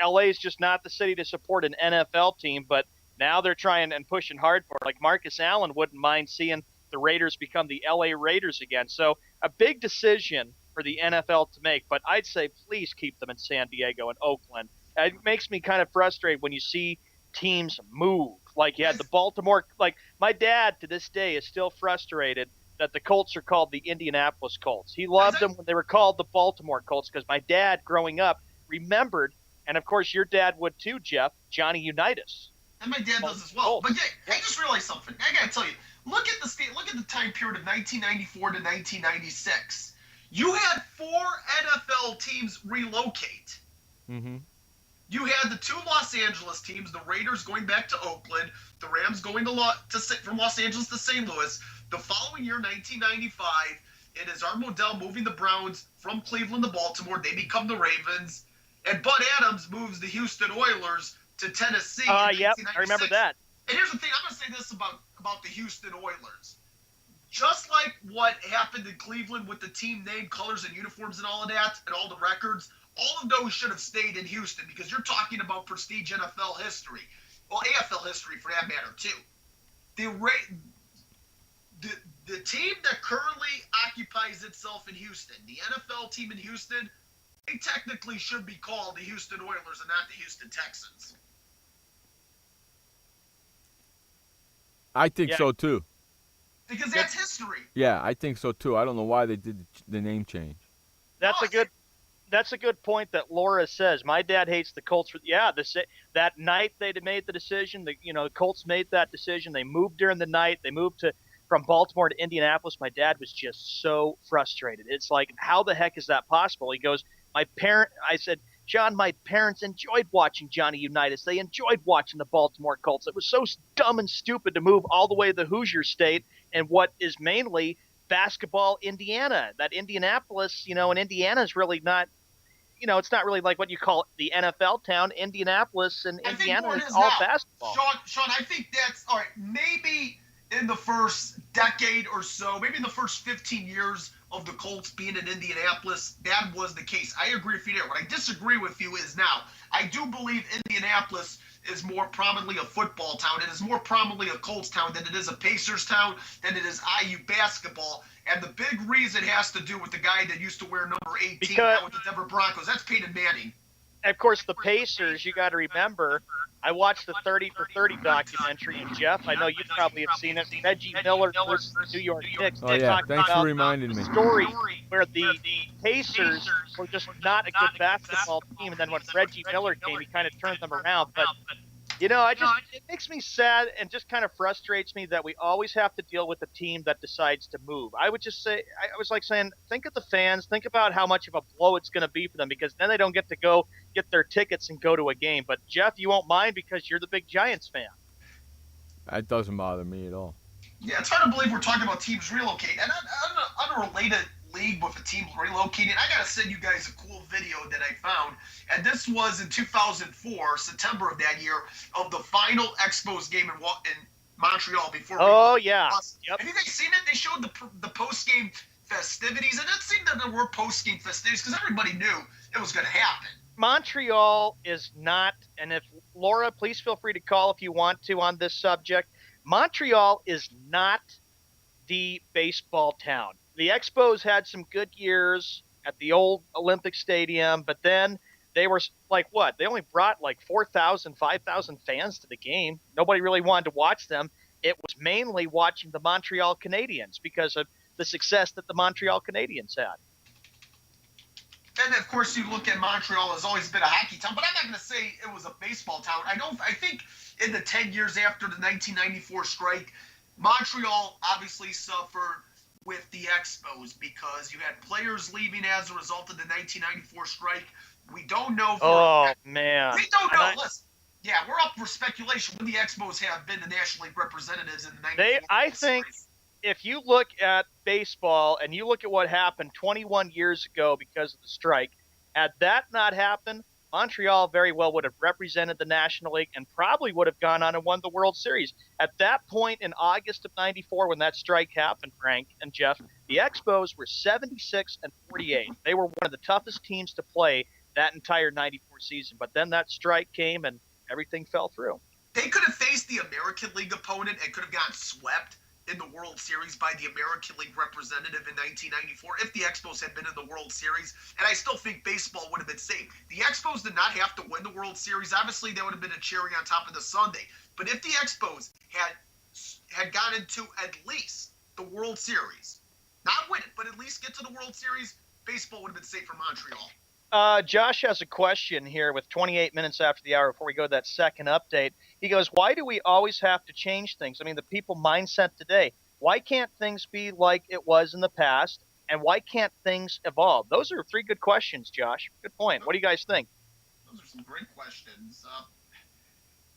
LA is just not the city to support an NFL team. But now they're trying and pushing hard for it. Like Marcus Allen wouldn't mind seeing the Raiders become the LA Raiders again. So a big decision for the NFL to make. But I'd say please keep them in San Diego and Oakland. It makes me kind of frustrated when you see teams move. Like you had the Baltimore. Like my dad to this day is still frustrated that the Colts are called the Indianapolis Colts. He loved them when they were called the Baltimore Colts because my dad, growing up, remembered, and of course your dad would too, Jeff, Johnny Unitas. And my dad does as well. But yeah, I just realized something. I gotta tell you, look at the time period of 1994 to 1996. You had 4 NFL teams relocate. Mm-hmm. You had the 2 Los Angeles teams, the Raiders going back to Oakland, the Rams going from Los Angeles to St. Louis. The following year, 1995, it is Art Modell moving the Browns from Cleveland to Baltimore. They become the Ravens. And Bud Adams moves the Houston Oilers to Tennessee. Yep, I remember that. And here's the thing. I'm going to say this about the Houston Oilers. Just like what happened in Cleveland with the team name, colors, and uniforms and all of that, and all the records, all of those should have stayed in Houston because you're talking about prestige NFL history. Well, AFL history for that matter, too. The team that currently occupies itself in Houston, the NFL team in Houston, they technically should be called the Houston Oilers and not the Houston Texans. I think so, too. Because that's history. Yeah, I think so, too. I don't know why they did the name change. That's a good point that Laura says. My dad hates the Colts. That night they made the decision. The Colts made that decision. They moved during the night. They moved from Baltimore to Indianapolis. My dad was just so frustrated. It's like, how the heck is that possible? He goes, I said, John, my parents enjoyed watching Johnny Unitas. They enjoyed watching the Baltimore Colts. It was so dumb and stupid to move all the way to the Hoosier State and what is mainly basketball Indiana. That Indianapolis, and Indiana is really not, it's not really like what you call the NFL town. Indianapolis and Indiana is all basketball. Sean, I think that's all right. Maybe in the first decade or so, maybe in the first 15 years of the Colts being in Indianapolis, that was the case. I agree with you there. What I disagree with you is now, I do believe Indianapolis is more prominently a football town. It is more prominently a Colts town than it is a Pacers town, than it is IU basketball. And the big reason has to do with the guy that used to wear number 18 now with the Denver Broncos. That's Peyton Manning. Of course, the Pacers, you got to remember, I watched the 30 for 30 documentary, and Jeff, I know you probably have seen it. Reggie Miller versus the New York Knicks. Oh, yeah, thanks for reminding me. The story where the Pacers were just not a good basketball team, and then when Reggie Miller came, he kind of turned them around. But, it makes me sad and just kind of frustrates me that we always have to deal with a team that decides to move. I would just say, I was like saying, think of the fans, think about how much of a blow it's going to be for them because then they don't get to go get their tickets and go to a game. But, Jeff, you won't mind because you're the big Giants fan. That doesn't bother me at all. Yeah, it's hard to believe we're talking about teams relocating. And on a related league with a team relocating, I got to send you guys a cool video that I found. And this was in 2004, September of that year, of the final Expos game in Montreal before. Yeah. Yep. Have you guys seen it? They showed the post-game festivities, and it seemed that there were post-game festivities because everybody knew it was going to happen. Montreal is not, and if Laura, please feel free to call if you want to on this subject. Montreal is not the baseball town. The Expos had some good years at the old Olympic Stadium, but then they were like what? They only brought like 4,000, 5,000 fans to the game. Nobody really wanted to watch them. It was mainly watching the Montreal Canadiens because of the success that the Montreal Canadiens had. And of course, you look at Montreal has always been a hockey town, but I'm not going to say it was a baseball town. I think in the 10 years after the 1994 strike, Montreal obviously suffered with the Expos because you had players leaving as a result of the 1994 strike. We don't know. Man. We don't know. Listen, yeah, we're up for speculation when the Expos have been the National League representatives in the 1994 I think if you look at baseball and you look at what happened 21 years ago because of the strike, had that not happened, Montreal very well would have represented the National League and probably would have gone on and won the World Series. At that point in August of 94, when that strike happened, Frank and Jeff, the Expos were 76 and 48. They were one of the toughest teams to play that entire 94 season. But then that strike came and everything fell through. They could have faced the American League opponent and could have gotten swept in the World Series by the American League representative in 1994 if the Expos had been in the World Series. And I still think baseball would have been safe. The Expos did not have to win the World Series. Obviously, that would have been a cherry on top of the sundae. But if the Expos had gotten to at least the World Series, not win it, but at least get to the World Series, baseball would have been safe for Montreal. Josh has a question here with 28 minutes after the hour before we go to that second update. He goes, why do we always have to change things? I mean, the people mindset today, why can't things be like it was in the past, and why can't things evolve? Those are three good questions, Josh. Good point. What do you guys think? Those are some great questions.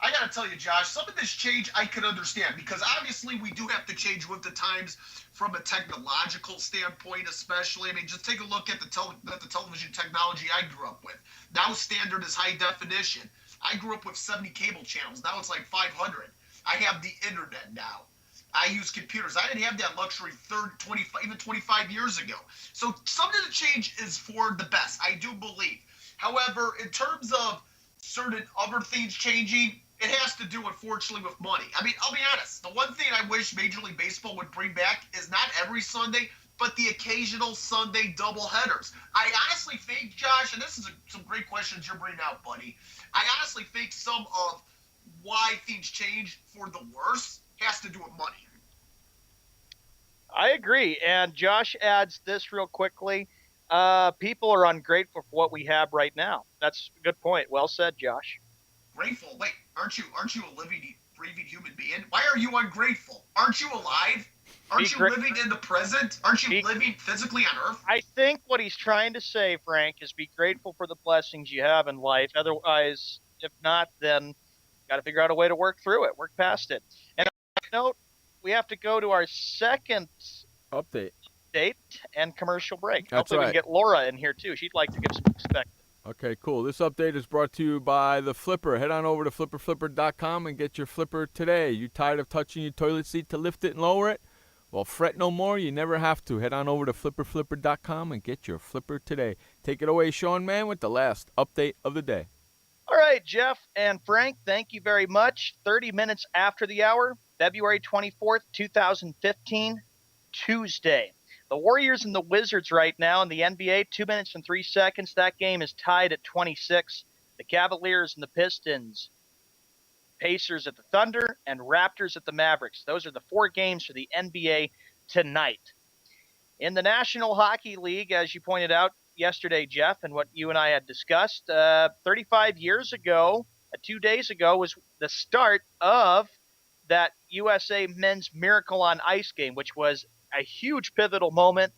I got to tell you, Josh, some of this change I could understand because obviously we do have to change with the times from a technological standpoint, especially. I mean, just take a look at the television technology I grew up with. Now standard is high definition. I grew up with 70 cable channels. Now it's like 500. I have the internet now. I use computers. I didn't have that luxury 25 years ago. So some of the change is for the best, I do believe. However, in terms of certain other things changing, it has to do, unfortunately, with money. I mean, I'll be honest. The one thing I wish Major League Baseball would bring back is not every Sunday, but the occasional Sunday doubleheaders. I honestly think, Josh, and this is some great questions you're bringing out, buddy. I honestly think some of why things change for the worse has to do with money. I agree. And Josh adds this real quickly. People are ungrateful for what we have right now. That's a good point. Well said, Josh. Grateful? Wait, aren't you a living, breathing human being? Why are you ungrateful? Aren't you alive? Aren't you living in the present? Aren't you living physically on Earth? I think what he's trying to say, Frank, is be grateful for the blessings you have in life. Otherwise, if not, then got to figure out a way to work through it, work past it. And on that note, we have to go to our second update and commercial break. That's Hopefully we right. can get Laura in here, too. She'd like to give some perspective. Okay, cool. This update is brought to you by the Flipper. Head on over to flipperflipper.com and get your Flipper today. You tired of touching your toilet seat to lift it and lower it? Well, fret no more. You never have to. Head on over to flipperflipper.com and get your Flipper today. Take it away, Sean Mann, with the last update of the day. All right, Jeff and Frank, thank you very much. 30 minutes after the hour, February 24th, 2015, Tuesday. The Warriors and the Wizards right now in the NBA, 2 minutes and 3 seconds. That game is tied at 26. The Cavaliers and the Pistons, Pacers at the Thunder, and Raptors at the Mavericks. Those are the four games for the NBA tonight. In the National Hockey League, as you pointed out yesterday, Jeff, and what you and I had discussed, 35 years ago, 2 days ago, was the start of that USA Men's Miracle on Ice game, which was a huge pivotal moment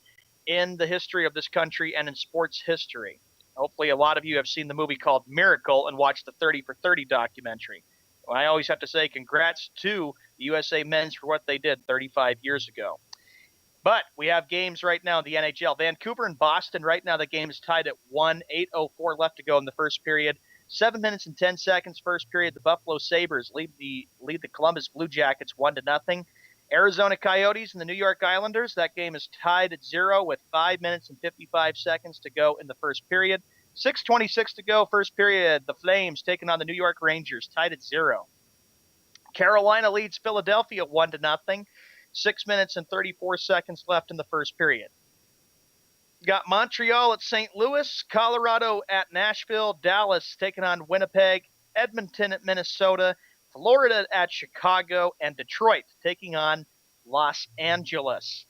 in the history of this country and in sports history. Hopefully a lot of you have seen the movie called Miracle and watched the 30 for 30 documentary. Well, I always have to say congrats to the USA Men's for what they did 35 years ago. But we have games right now in the NHL. Vancouver and Boston, right now the game is tied at 1, 8:04 left to go in the first period. 7 minutes and 10 seconds first period. The Buffalo Sabres lead the Columbus Blue Jackets 1-0. Arizona Coyotes and the New York Islanders, that game is tied at 0 with 5 minutes and 55 seconds to go in the first period. 6:26 to go, first period. The Flames taking on the New York Rangers, tied at 0. Carolina leads Philadelphia 1-0. 6 minutes and 34 seconds left in the first period. Got Montreal at St. Louis, Colorado at Nashville, Dallas taking on Winnipeg, Edmonton at Minnesota, Florida at Chicago, and Detroit taking on Los Angeles.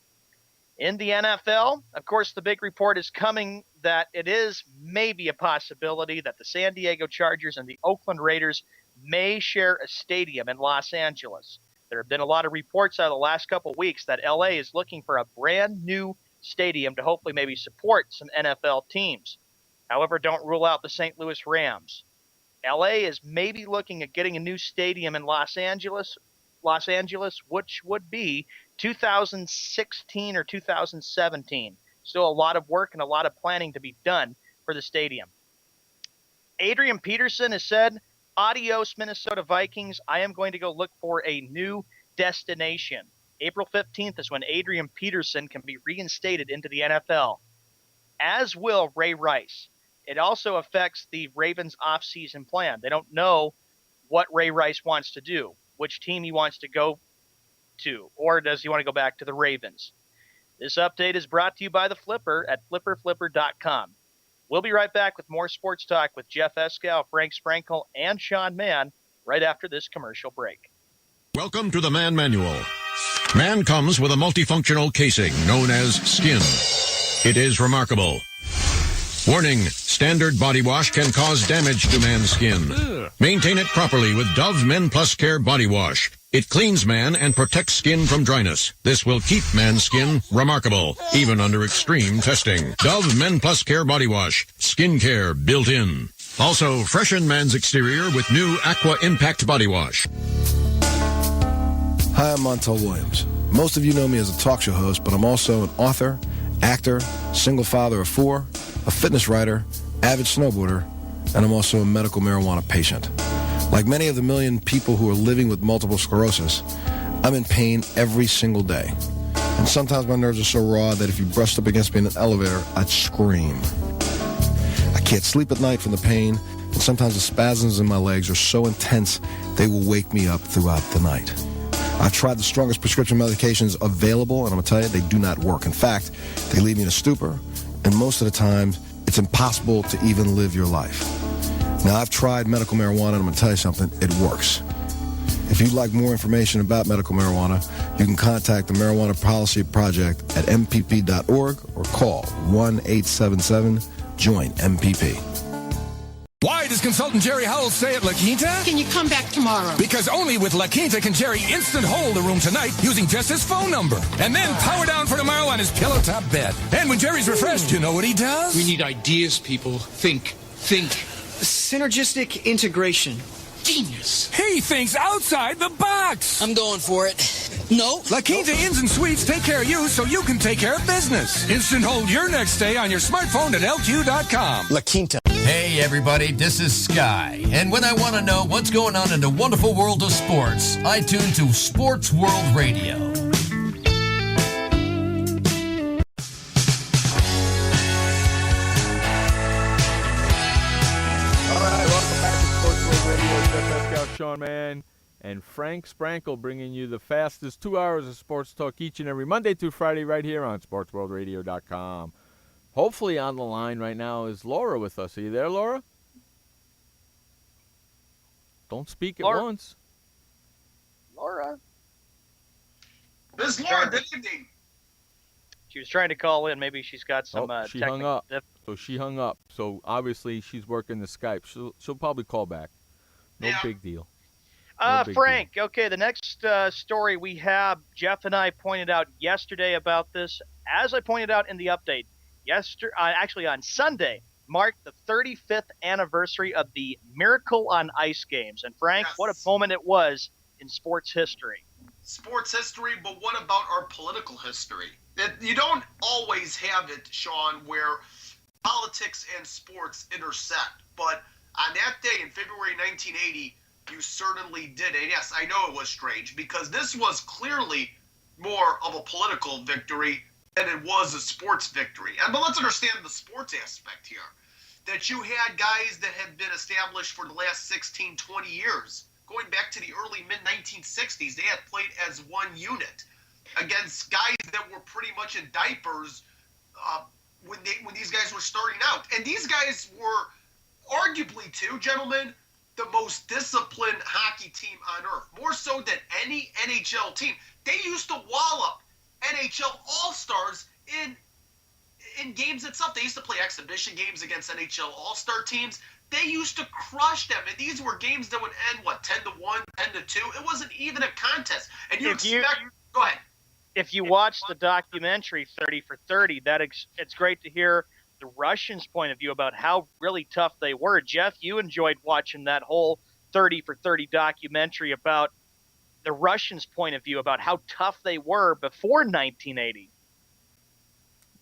In the NFL, of course, the big report is coming that it is maybe a possibility that the San Diego Chargers and the Oakland Raiders may share a stadium in Los Angeles. There have been a lot of reports out of the last couple of weeks that LA is looking for a brand new stadium to hopefully maybe support some NFL teams. However, don't rule out the St. Louis Rams. LA is maybe looking at getting a new stadium in Los Angeles, which would be 2016 or 2017. Still a lot of work and a lot of planning to be done for the stadium. Adrian Peterson has said, adios, Minnesota Vikings. I am going to go look for a new destination. April 15th is when Adrian Peterson can be reinstated into the NFL, as will Ray Rice. It also affects the Ravens' offseason plan. They don't know what Ray Rice wants to do, which team he wants to go to, or does he want to go back to the Ravens? This update is brought to you by the Flipper at flipperflipper.com. We'll be right back with more sports talk with Jeff Eskow, Frank Sprankle, and Sean Mann right after this commercial break. Welcome to the Man Manual. Man comes with a multifunctional casing known as skin. It is remarkable. Warning, standard body wash can cause damage to man's skin. Maintain it properly with Dove Men Plus Care Body Wash. It cleans man and protects skin from dryness. This will keep man's skin remarkable, even under extreme testing. Dove Men Plus Care Body Wash. Skin care built in. Also, freshen man's exterior with new Aqua Impact Body Wash. Hi, I'm Montel Williams. Most of you know me as a talk show host, but I'm also an author, actor, single father of 4, a fitness writer, avid snowboarder, and I'm also a medical marijuana patient. Like many of the million people who are living with multiple sclerosis, I'm in pain every single day. And sometimes my nerves are so raw that if you brushed up against me in an elevator, I'd scream. I can't sleep at night from the pain, and sometimes the spasms in my legs are so intense they will wake me up throughout the night. I've tried the strongest prescription medications available, and I'm going to tell you, they do not work. In fact, they leave me in a stupor, and most of the time, it's impossible to even live your life. Now, I've tried medical marijuana, and I'm going to tell you something, it works. If you'd like more information about medical marijuana, you can contact the Marijuana Policy Project at mpp.org or call 1-877-JOIN-MPP. Why does consultant Jerry Howell stay at La Quinta? Can you come back tomorrow? Because only with La Quinta can Jerry instant hold the room tonight using just his phone number. And then power down for tomorrow on his pillow top bed. And when Jerry's refreshed, you know what he does? We need ideas, people. Think. Synergistic integration. Genius. He thinks outside the box. I'm going for it. No. La Quinta Inns and Suites take care of you so you can take care of business. Instant hold your next stay on your smartphone at LQ.com. La Quinta. Hey everybody, this is Sky, and when I want to know what's going on in the wonderful world of sports, I tune to Sports World Radio. All right, welcome back to Sports World Radio. Jeff Eskow, Sean Mann, and Frank Sprankle bringing you the fastest 2 hours of sports talk each and every Monday through Friday right here on SportsWorldRadio.com. Hopefully on the line right now is Laura with us. Are you there, Laura? Don't speak at once. Laura. This is Laura. Good evening. She was trying to call in. Maybe she's got some she hung up. So she hung up. So obviously she's working the Skype. She'll probably call back. No big deal. Frank, okay, the next story we have, Jeff and I pointed out yesterday about this. As I pointed out in the update, actually on Sunday, marked the 35th anniversary of the Miracle on Ice games. And Frank, what a moment it was in sports history. Sports history, but what about our political history? You don't always have it, Sean, where politics and sports intersect. But on that day in February 1980, you certainly did. And yes, I know it was strange because this was clearly more of a political victory than it was a sports victory. But let's understand the sports aspect here. That you had guys that had been established for the last 16, 20 years. Going back to the early mid-1960s, they had played as one unit against guys that were pretty much in diapers when these guys were starting out. And these guys were arguably, too, gentlemen, the most disciplined hockey team on earth. More so than any NHL team. They used to wallop NHL All-Stars in games itself. They used to play exhibition games against NHL All-Star teams. They used to crush them, and these were games that would end, 10-1, 10-2? It wasn't even a contest. And go ahead. If you watch the documentary 30 for 30, it's great to hear the Russians' point of view about how really tough they were. Jeff, you enjoyed watching that whole 30 for 30 documentary about the Russians' point of view about how tough they were before 1980.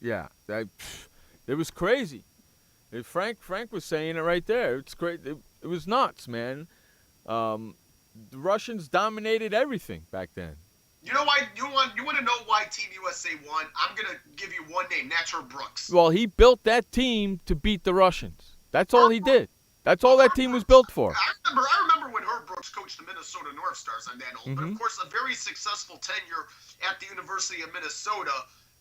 Yeah, it was crazy. Frank was saying it right there. It's great. It was nuts, man. The Russians dominated everything back then. You know why? You want to know why Team USA won? I'm gonna give you one name. That's Herb Brooks. Well, he built that team to beat the Russians. That's all he did. That's all that team was built for. I remember when Herb Brooks coached the Minnesota North Stars. I'm that old, but of course, a very successful tenure at the University of Minnesota,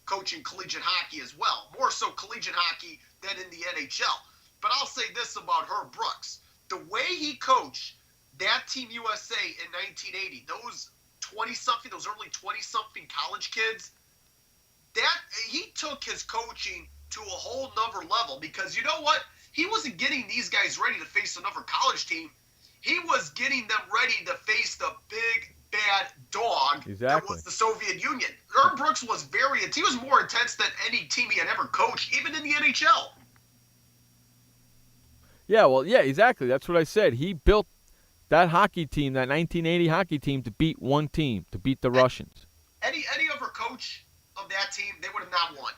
coaching collegiate hockey as well. More so collegiate hockey than in the NHL. But I'll say this about Herb Brooks: the way he coached that Team USA in 1980, those 20-something, those early 20-something college kids, that he took his coaching to a whole nother level, because you know what? He wasn't getting these guys ready to face another college team. He was getting them ready to face the big, bad dog that was the Soviet Union. Herb Brooks was he was more intense than any team he had ever coached, even in the NHL. Yeah, well, yeah, exactly. That's what I said. He built that hockey team, that 1980 hockey team, to beat one team, to beat the Russians. Any other coach of that team, they would have not won.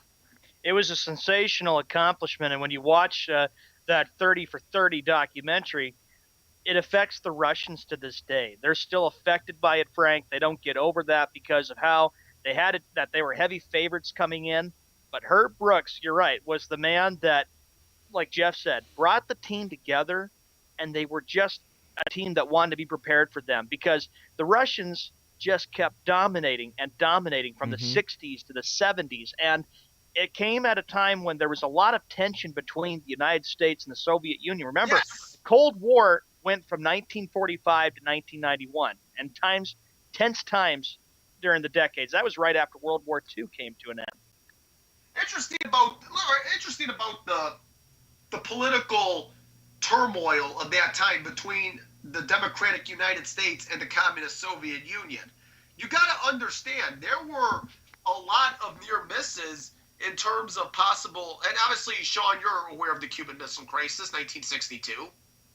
It was a sensational accomplishment, and when you watch that 30 for 30 documentary, it affects the Russians to this day. They're still affected by it, Frank. They don't get over that because of how they had it, that they were heavy favorites coming in. But Herb Brooks, you're right, was the man that, like Jeff said, brought the team together, and they were just a team that wanted to be prepared for them, because the Russians just kept dominating from the 60s to the 70s. And it came at a time when there was a lot of tension between the United States and the Soviet Union. Remember, the Cold War went from 1945 to 1991, and tense times during the decades. That was right after World War II came to an end. Interesting about the political turmoil of that time between the Democratic United States and the Communist Soviet Union. You got to understand, there were a lot of near misses in terms of possible, and obviously, Sean, you're aware of the Cuban Missile Crisis, 1962.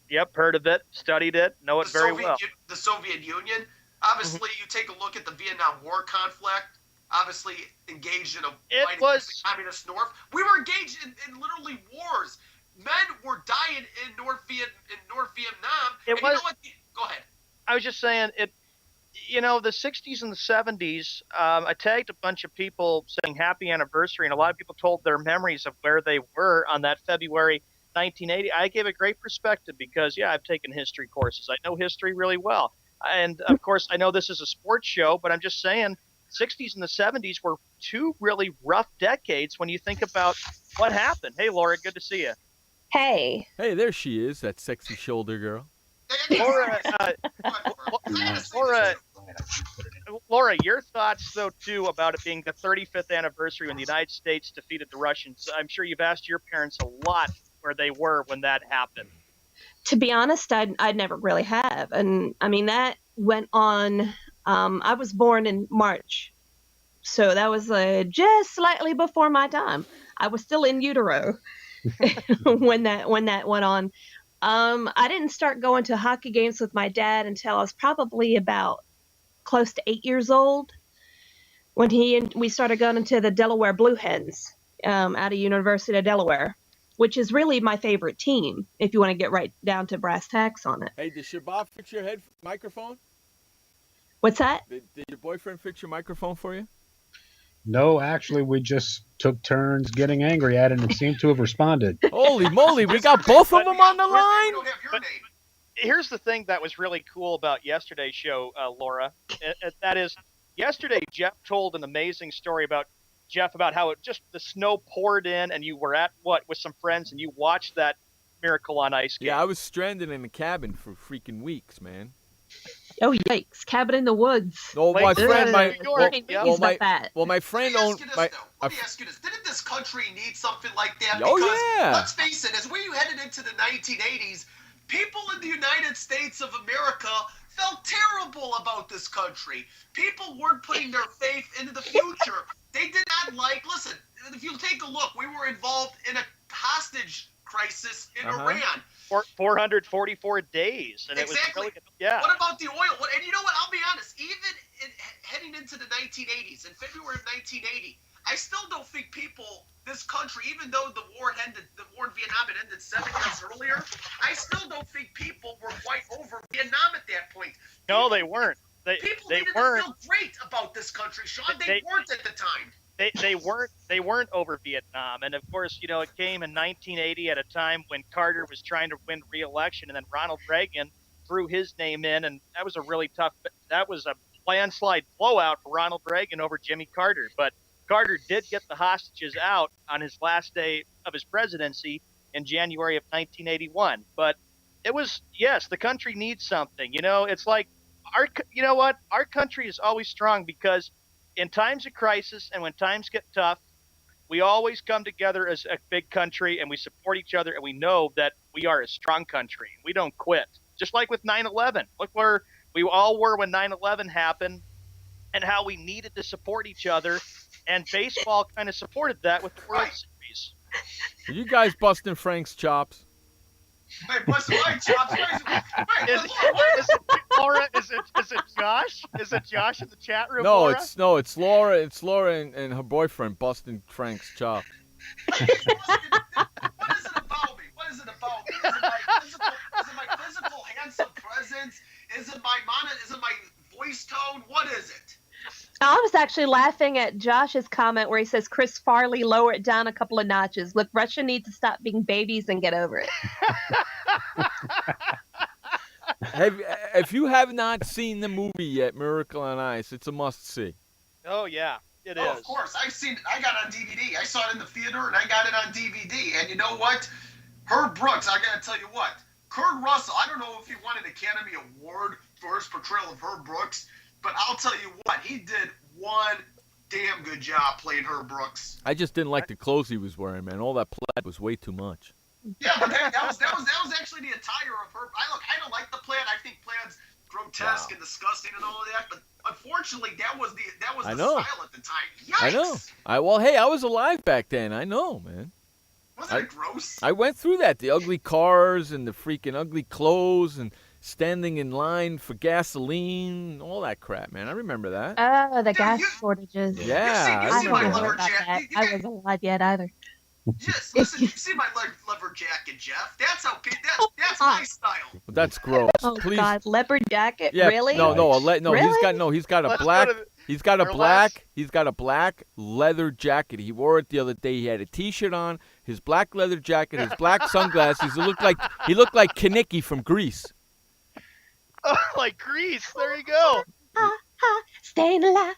Yep, heard of it, studied it, know it very well. The Soviet Union. Obviously, you take a look at the Vietnam War conflict, obviously engaged in a fight against the Communist North. We were engaged in literally wars. Men were dying in North Vietnam. You know what? Go ahead. I was just saying, the 60s and the 70s, I tagged a bunch of people saying happy anniversary, and a lot of people told their memories of where they were on that February 1980. I gave a great perspective because, I've taken history courses. I know history really well. And, of course, I know this is a sports show, but I'm just saying 60s and the 70s were two really rough decades when you think about what happened. Hey, Laura, good to see you. Hey. Hey, there she is, that sexy shoulder girl. Laura, your thoughts, though, too, about it being the 35th anniversary when the United States defeated the Russians. I'm sure you've asked your parents a lot where they were when that happened. To be honest, I'd never really have. And, I mean, that went on. I was born in March, so that was just slightly before my time. I was still in utero when that went on. I didn't start going to hockey games with my dad until I was probably about close to 8 years old, when we started going to the Delaware Blue Hens out of University of Delaware, which is really my favorite team, if you want to get right down to brass tacks on it. Hey, did Shabab fix your microphone? What's that? Did your boyfriend fix your microphone for you? No, actually, we just took turns getting angry at it and seemed to have responded. Holy moly, we got both of them on the line? But here's the thing that was really cool about yesterday's show, Laura. That is, yesterday Jeff told an amazing story about how the snow poured in and you were with some friends and you watched that Miracle on Ice game. Yeah, I was stranded in a cabin for freaking weeks, man. Oh, yikes. Cabin in the woods. Oh, my friend, my friend owned my... Let me ask you this. Didn't this country need something like that? Oh, because, yeah. let's face it, as we headed into the 1980s, people in the United States of America felt terrible about this country. People weren't putting their faith into the future. They did not listen, if you take a look, we were involved in a hostage crisis in Iran. 444 days. And exactly. It was really, What about the oil? And you know what? I'll be honest. Even heading into the 1980s, in February of 1980, I still don't think people, this country, even though the war in Vietnam had ended 7 years earlier, I still don't think people were quite over Vietnam at that point. No, they weren't. People they needed weren't. to feel great about this country, Sean. They weren't at the time. They weren't over Vietnam, and of course, it came in 1980 at a time when Carter was trying to win re-election, and then Ronald Reagan threw his name in, and that was a landslide blowout for Ronald Reagan over Jimmy Carter. But Carter did get the hostages out on his last day of his presidency in January of 1981. But it was, yes, the country needs something. It's like our country is always strong because in times of crisis and when times get tough, we always come together as a big country and we support each other and we know that we are a strong country. We don't quit. Just like with 9/11. Look where we all were when 9/11 happened and how we needed to support each other. And baseball kind of supported that with the World Series. Are you guys busting Frank's chops? Hey, busting my chops. Laura, is it Josh? Is it Josh in the chat room? No, Laura? it's Laura. It's Laura and her boyfriend busting Frank's chops. What is it about me? What is it about me? Is it my physical handsome presence? Is it my voice tone? What is it? I was actually laughing at Josh's comment where he says Chris Farley lower it down a couple of notches. Look, Russia needs to stop being babies and get over it. If you have not seen the movie yet, Miracle on Ice, it's a must-see. Oh, yeah, it is. Of course. I've seen it. I got it on DVD. I saw it in the theater, and I got it on DVD. And you know what? Herb Brooks, I got to tell you what. Kurt Russell, I don't know if he won an Academy Award for his portrayal of Herb Brooks, but I'll tell you what. He did one damn good job playing Herb Brooks. I just didn't like the clothes he was wearing, man. All that plaid was way too much. Yeah, but that was actually the attire of Herb. I don't like the plaid. I think plaid's grotesque and disgusting and all of that. But unfortunately, that was the style at the time. Yikes! I know. Well, hey, I was alive back then. I know, man. Wasn't it gross? I went through that. The ugly cars and the freaking ugly clothes and standing in line for gasoline, all that crap, man. I remember that. Oh, the gas shortages. Yeah. You see my remember leather about that. jacket. I wasn't alive yet either. Yes, listen, you see my leather jacket, Jeff. That's that's my style. But that's gross. Oh Please. God, leopard jacket, Yeah, really? No. Really? He's got a black. He's got a black leather jacket. He wore it the other day. He had a T-shirt on, his black leather jacket, his black sunglasses. He looked like Kinnicky from Grease. Oh, like Grease. There you go. Staying alive.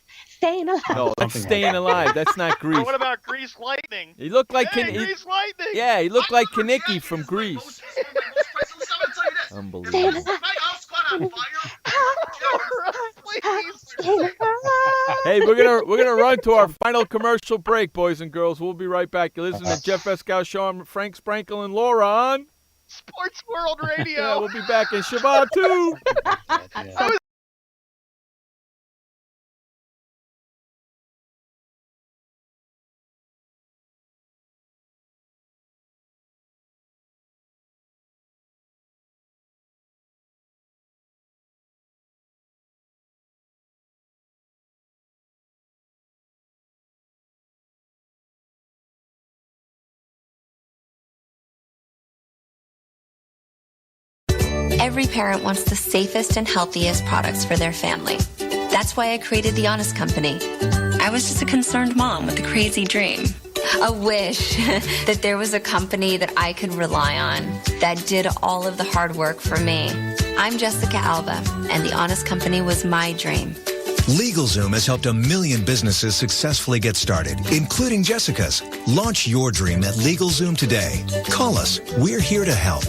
No, that's Staying Alive. That's not Grease. What about Grease Lightning? He looked like Grease Lightning. Yeah, he looked like Kinnicky from Grease. Unbelievable. Hey, we're gonna run to our final commercial break, boys and girls. We'll be right back. You listen to Jeff Escow Show. I'm Frank Sprankle and Laura on Sports World Radio. Yeah, we'll be back in Shabbat too. Every parent wants the safest and healthiest products for their family. That's why I created The Honest Company. I was just a concerned mom with a crazy dream. A wish that there was a company that I could rely on that did all of the hard work for me. I'm Jessica Alba, and The Honest Company was my dream. LegalZoom has helped 1 million businesses successfully get started, including Jessica's. Launch your dream at LegalZoom today. Call us. We're here to help.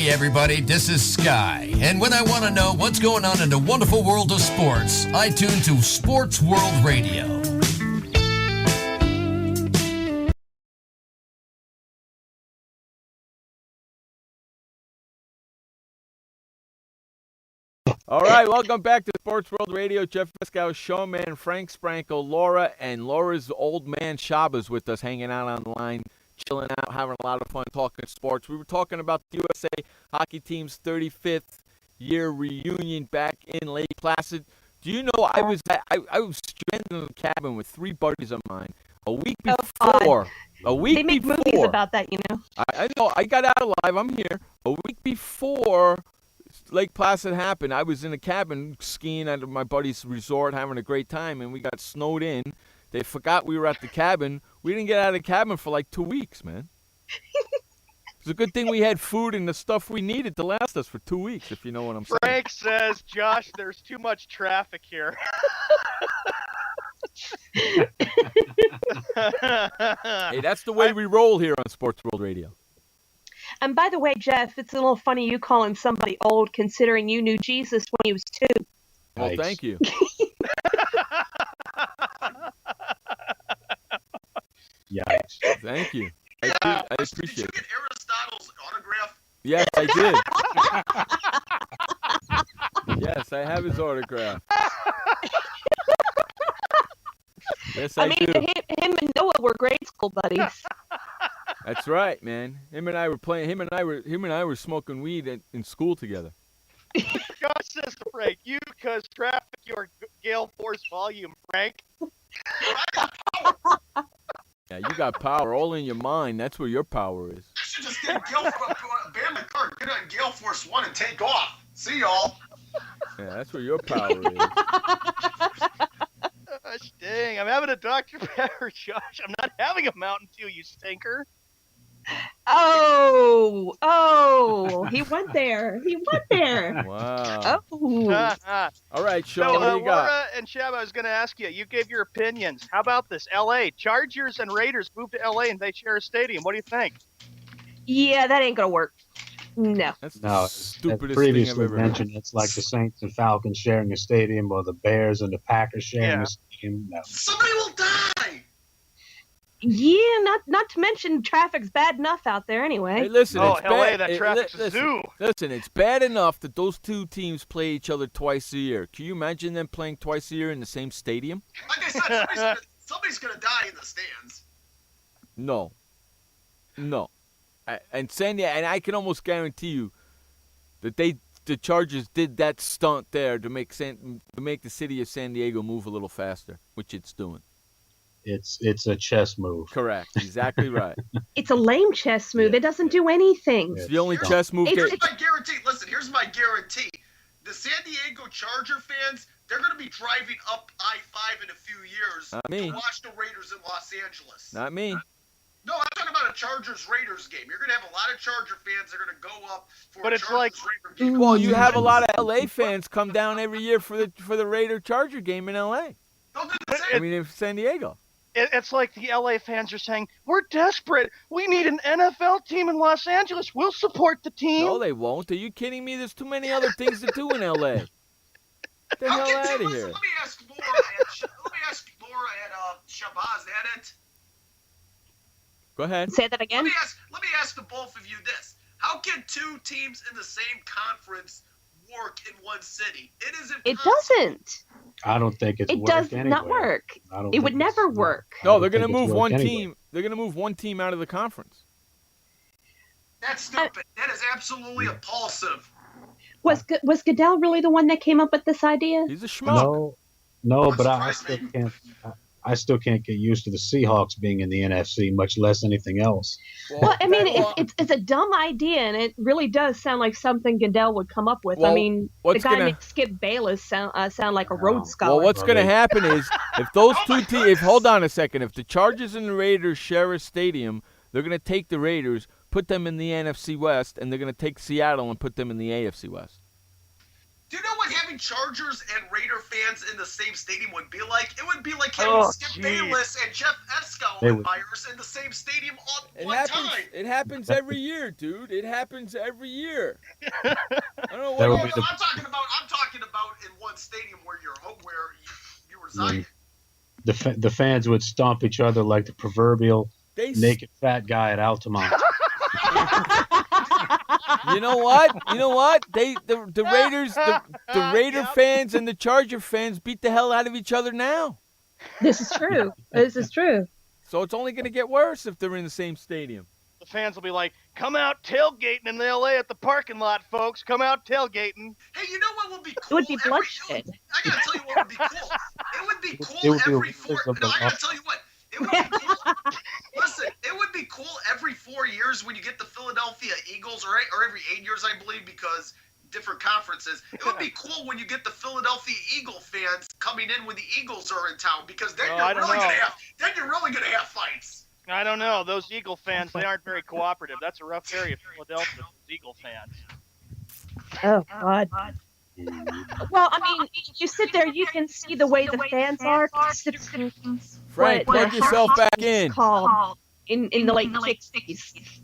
Hey everybody, this is Sky. And when I want to know what's going on in the wonderful world of sports, I tune to Sports World Radio. All right, welcome back to Sports World Radio. Jeff Fiscow, Showman, Frank Sprankle, Laura, and Laura's old man Shaba's with us, hanging out on the line, chilling out, having a lot of fun talking sports. We were talking about the USA hockey team's 35th year reunion back in Lake Placid. Do you know I was stranded in a cabin with 3 buddies of mine a week before. They make movies about that, you know. I know. I got out alive. I'm here. A week before Lake Placid happened, I was in a cabin skiing at my buddy's resort, having a great time, and we got snowed in. They forgot we were at the cabin. We didn't get out of the cabin for like 2 weeks, man. It's a good thing we had food and the stuff we needed to last us for 2 weeks, if you know what I'm saying. Frank says, Josh, there's too much traffic here. Hey, that's the way we roll here on Sports World Radio. And by the way, Jeff, it's a little funny you calling somebody old considering you knew Jesus when he was 2. Well, thank you. Yikes. Thank you. I appreciate it. Did you get Aristotle's autograph? Yes, I did. Yes, I have his autograph. Yes, I do. Him and Noah were grade school buddies. That's right, man. Him and I were smoking weed in school together. Josh says to Frank, you cause traffic your gale force volume, Frank. Yeah, you got power all in your mind. That's where your power is. You should just get ban the car, get on Gale Force 1 and take off. See y'all. Yeah, that's where your power is. Gosh dang, I'm having a Dr. Pepper, Josh. I'm not having a Mountain Dew, you stinker. Oh, he went there. Wow. Oh. All right, Sean, So, what do you got? Laura and Shab, I was going to ask you. You gave your opinions. How about this? L.A. Chargers and Raiders moved to L.A. and they share a stadium. What do you think? Yeah, that ain't gonna work. No. That's the No, stupidest as thing I've previously ever heard. mentioned, it's like the Saints and Falcons sharing a stadium, or the Bears and the Packers sharing a stadium. No. Somebody will die. Yeah, not to mention traffic's bad enough out there anyway. Hey, listen, it's L.A., bad. that traffic's a zoo. Listen, it's bad enough that those 2 teams play each other twice a year. Can you imagine them playing twice a year in the same stadium? Like I said, somebody's gonna die in the stands. No. And I can almost guarantee you that the Chargers did that stunt there to make the city of San Diego move a little faster, which it's doing. It's a chess move. Correct. Exactly right. It's a lame chess move. It doesn't do anything. It's the only chess move. Here's my guarantee. Listen, here's my guarantee. The San Diego Charger fans, they're going to be driving up I-5 in a few years Not me. to watch the Raiders in Los Angeles. Not me. No, I'm talking about a Chargers-Raiders game. You're going to have a lot of Charger fans that are going to go up for But a it's like- Chargers-Raider game. Well, you have a lot of LA fans come down every year for the Raider Charger game in LA. In San Diego. It's like the L.A. fans are saying, we're desperate. We need an NFL team in Los Angeles. We'll support the team. No, they won't. Are you kidding me? There's too many other things to do in LA. Get the hell out of here. Let me ask Laura and Shabazz at it. Go ahead. Say that again. Let me ask the both of you this. How can 2 teams in the same conference work in one city? It doesn't. I don't think it's It work does anywhere. not work. I don't It think would it's- never work. No, they're going to think it's move work one anywhere. team. They're going to move one team out of the conference. That's stupid. That is absolutely impulsive. Was Goodell really the one that came up with this idea? He's a schmuck. No, but I still can't get used to the Seahawks being in the NFC, much less anything else. Well, I mean, it's a dumb idea, and it really does sound like something Goodell would come up with. Well, I mean, the what's guy gonna- makes Skip Bayless sound like a Rhodes Scholar. Well, what's going to happen is if those 2 teams, hold on a second, if the Chargers and the Raiders share a stadium, they're going to take the Raiders, put them in the NFC West, and they're going to take Seattle and put them in the AFC West. Do you know what what having Chargers and Raider fans in the same stadium would be like? It would be like having Skip Bayless and Jeff Escalante in the same stadium on one time. It happens every year, dude. It happens every year. I don't know I'm what talking about in one stadium where you reside. The fans would stomp each other like the proverbial naked fat guy at Altamont. You know what? The Raiders, the Raider fans and the Charger fans beat the hell out of each other now. This is true. This is true. So it's only going to get worse if they're in the same stadium. The fans will be like, "Come out tailgating in L.A. at the parking lot, folks. Come out tailgating." Hey, you know what would be cool? It would be bloodshed. I gotta tell you what would be cool. It would be cool every 4. No, I gotta tell you what. It would be cool. Listen, it would be cool every 4 years when you get the Philadelphia Eagles, or every 8 years, I believe, because different conferences. It would be cool when you get the Philadelphia Eagle fans coming in when the Eagles are in town, because then you're really gonna have fights. I don't know. Those Eagle fans, they aren't very cooperative. That's a rough area, Philadelphia, those Eagle fans. Oh, God. Well, I mean, you sit there, you can see the way the fans are. Frank, plug yourself back in. In the late 60s.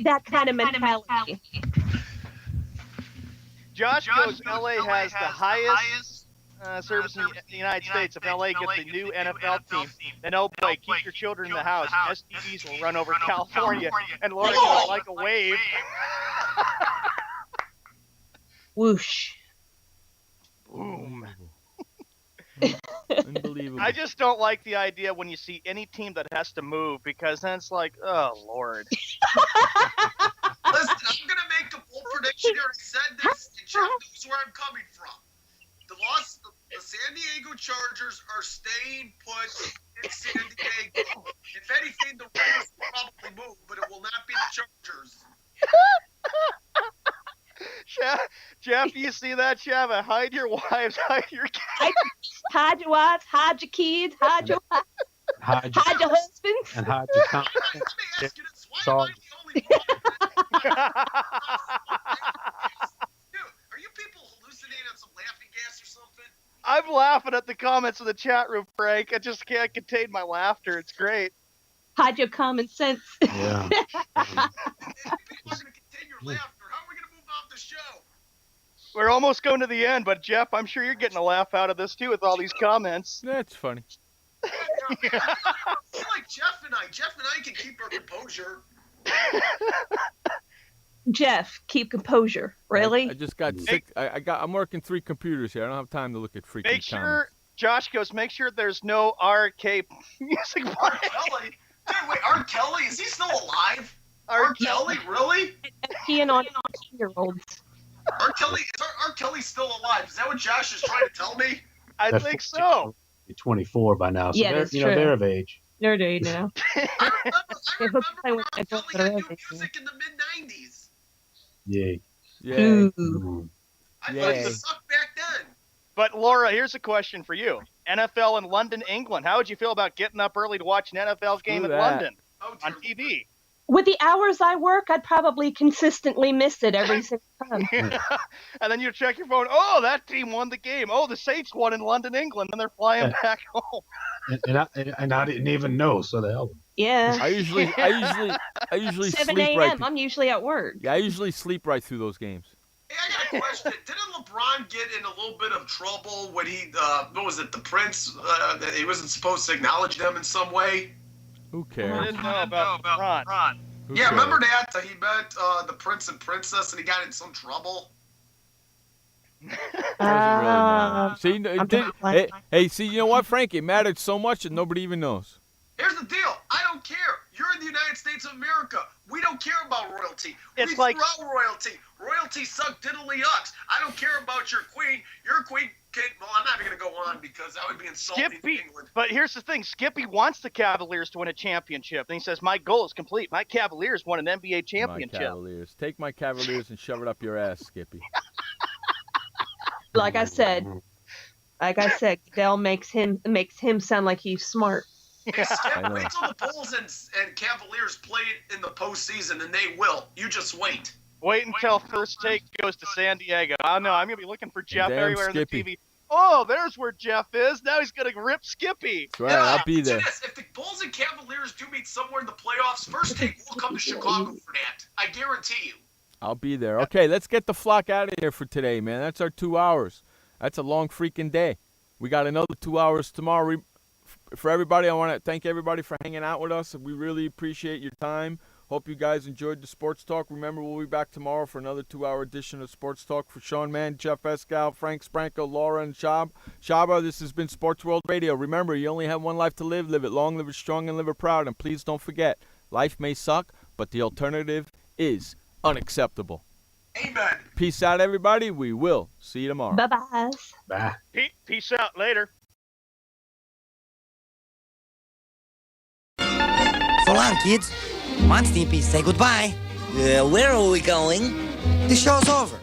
That kind of mentality. Josh goes, L.A. has the highest service in the United States. If L.A. gets a new NFL team, then oh boy, keep your children in the house. STDs will run over California. And Laura goes like a wave. Whoosh. Boom. Unbelievable. I just don't like the idea when you see any team that has to move, because then it's like, oh, Lord. Listen, I'm going to make a bold prediction here. I said this, and Jeff knows where I'm coming from. The San Diego Chargers are staying put in San Diego. If anything, the Raiders will probably move, but it will not be the Chargers. Jeff, you see that, Jeff? Hide your wives, hide your kids. Hide your wives, hide your kids, hide your wives, hide your husbands. And hide your company. Let me ask you this. Why am I the only one? Dude, are you people hallucinating on some laughing gas or something? I'm laughing at the comments in the chat room, Frank. I just can't contain my laughter. It's great. Hide your common sense. Yeah. If people are going to contain your laughter, how are we going to move off the show? We're almost going to the end, but Jeff, I'm sure you're getting a laugh out of this too with all these comments. That's funny. I like Jeff and I can keep our composure. Jeff, keep composure. Really? I just got sick. I'm working 3 computers here. I don't have time to look at freaking comments. Josh goes, make sure there's no RK music playing. R. Kelly? Dude, wait, R. Kelly? Is he still alive? R. Kelly? Really? Peeing on 18-year-olds. R. Kelly's still alive. Is that what Josh is trying to tell me? I think so. 24 by now, so Yeah, that's true. they're of age. They're of age now. I remember R. Kelly had new music in the mid-90s. Yeah. I thought he sucked back then. But Laura, here's a question for you. NFL in London, England. How would you feel about getting up early to watch an NFL game in London on TV? With the hours I work, I'd probably consistently miss it every single time. And then you check your phone. Oh, that team won the game. Oh, the Saints won in London, England, and they're flying back home. And I didn't even know, so the hell. Yeah. I usually 7 sleep a.m. right. I'm usually at work. Yeah, I usually sleep right through those games. Hey, I got a question. Didn't LeBron get in a little bit of trouble when he, what was it, the Prince, that he wasn't supposed to acknowledge them in some way? Who cares? I didn't know about LeBron. Yeah, remember that? He met the Prince and Princess, and he got in some trouble. Doesn't really matter. Hey, see, you know what, Frank? It mattered so much that nobody even knows. Here's the deal. I don't care. You're in the United States of America. We don't care about royalty. It's we like throw out royalty. Royalty suck diddly-ucks. I don't care about your queen. Your queen can... Well, I'm not even going to go on because that would be insulting to England. But here's the thing. Skippy wants the Cavaliers to win a championship. And he says, my goal is complete. My Cavaliers won an NBA championship. My Cavaliers. Take my Cavaliers and shove it up your ass, Skippy. Like I said, Goodell makes him sound like he's smart. Hey, Skip, wait till the Bulls and Cavaliers play in the postseason, and they will. You just wait. Wait until First Take goes to San Diego. Oh, no, I'm going to be looking for Jeff damn everywhere Skippy. on the TV. Oh, there's where Jeff is. Now he's going to rip Skippy. That's right, I'll be there. If the Bulls and Cavaliers do meet somewhere in the playoffs, First Take will come to Chicago for that. I guarantee you. I'll be there. Okay, let's get the flock out of here for today, man. That's our 2 hours. That's a long freaking day. We got another 2 hours tomorrow. For everybody, I want to thank everybody for hanging out with us. We really appreciate your time. Hope you guys enjoyed the Sports Talk. Remember, we'll be back tomorrow for another 2-hour edition of Sports Talk. For Sean Mann, Jeff Escal, Frank Spranko, Laura, and Shaba, this has been Sports World Radio. Remember, you only have one life to live. Live it long, live it strong, and live it proud. And please don't forget, life may suck, but the alternative is unacceptable. Amen. Peace out, everybody. We will see you tomorrow. Bye-bye. Bye. Peace out. Later. So long, kids. Come on, Stimpy, say goodbye. Where are we going? The show's over.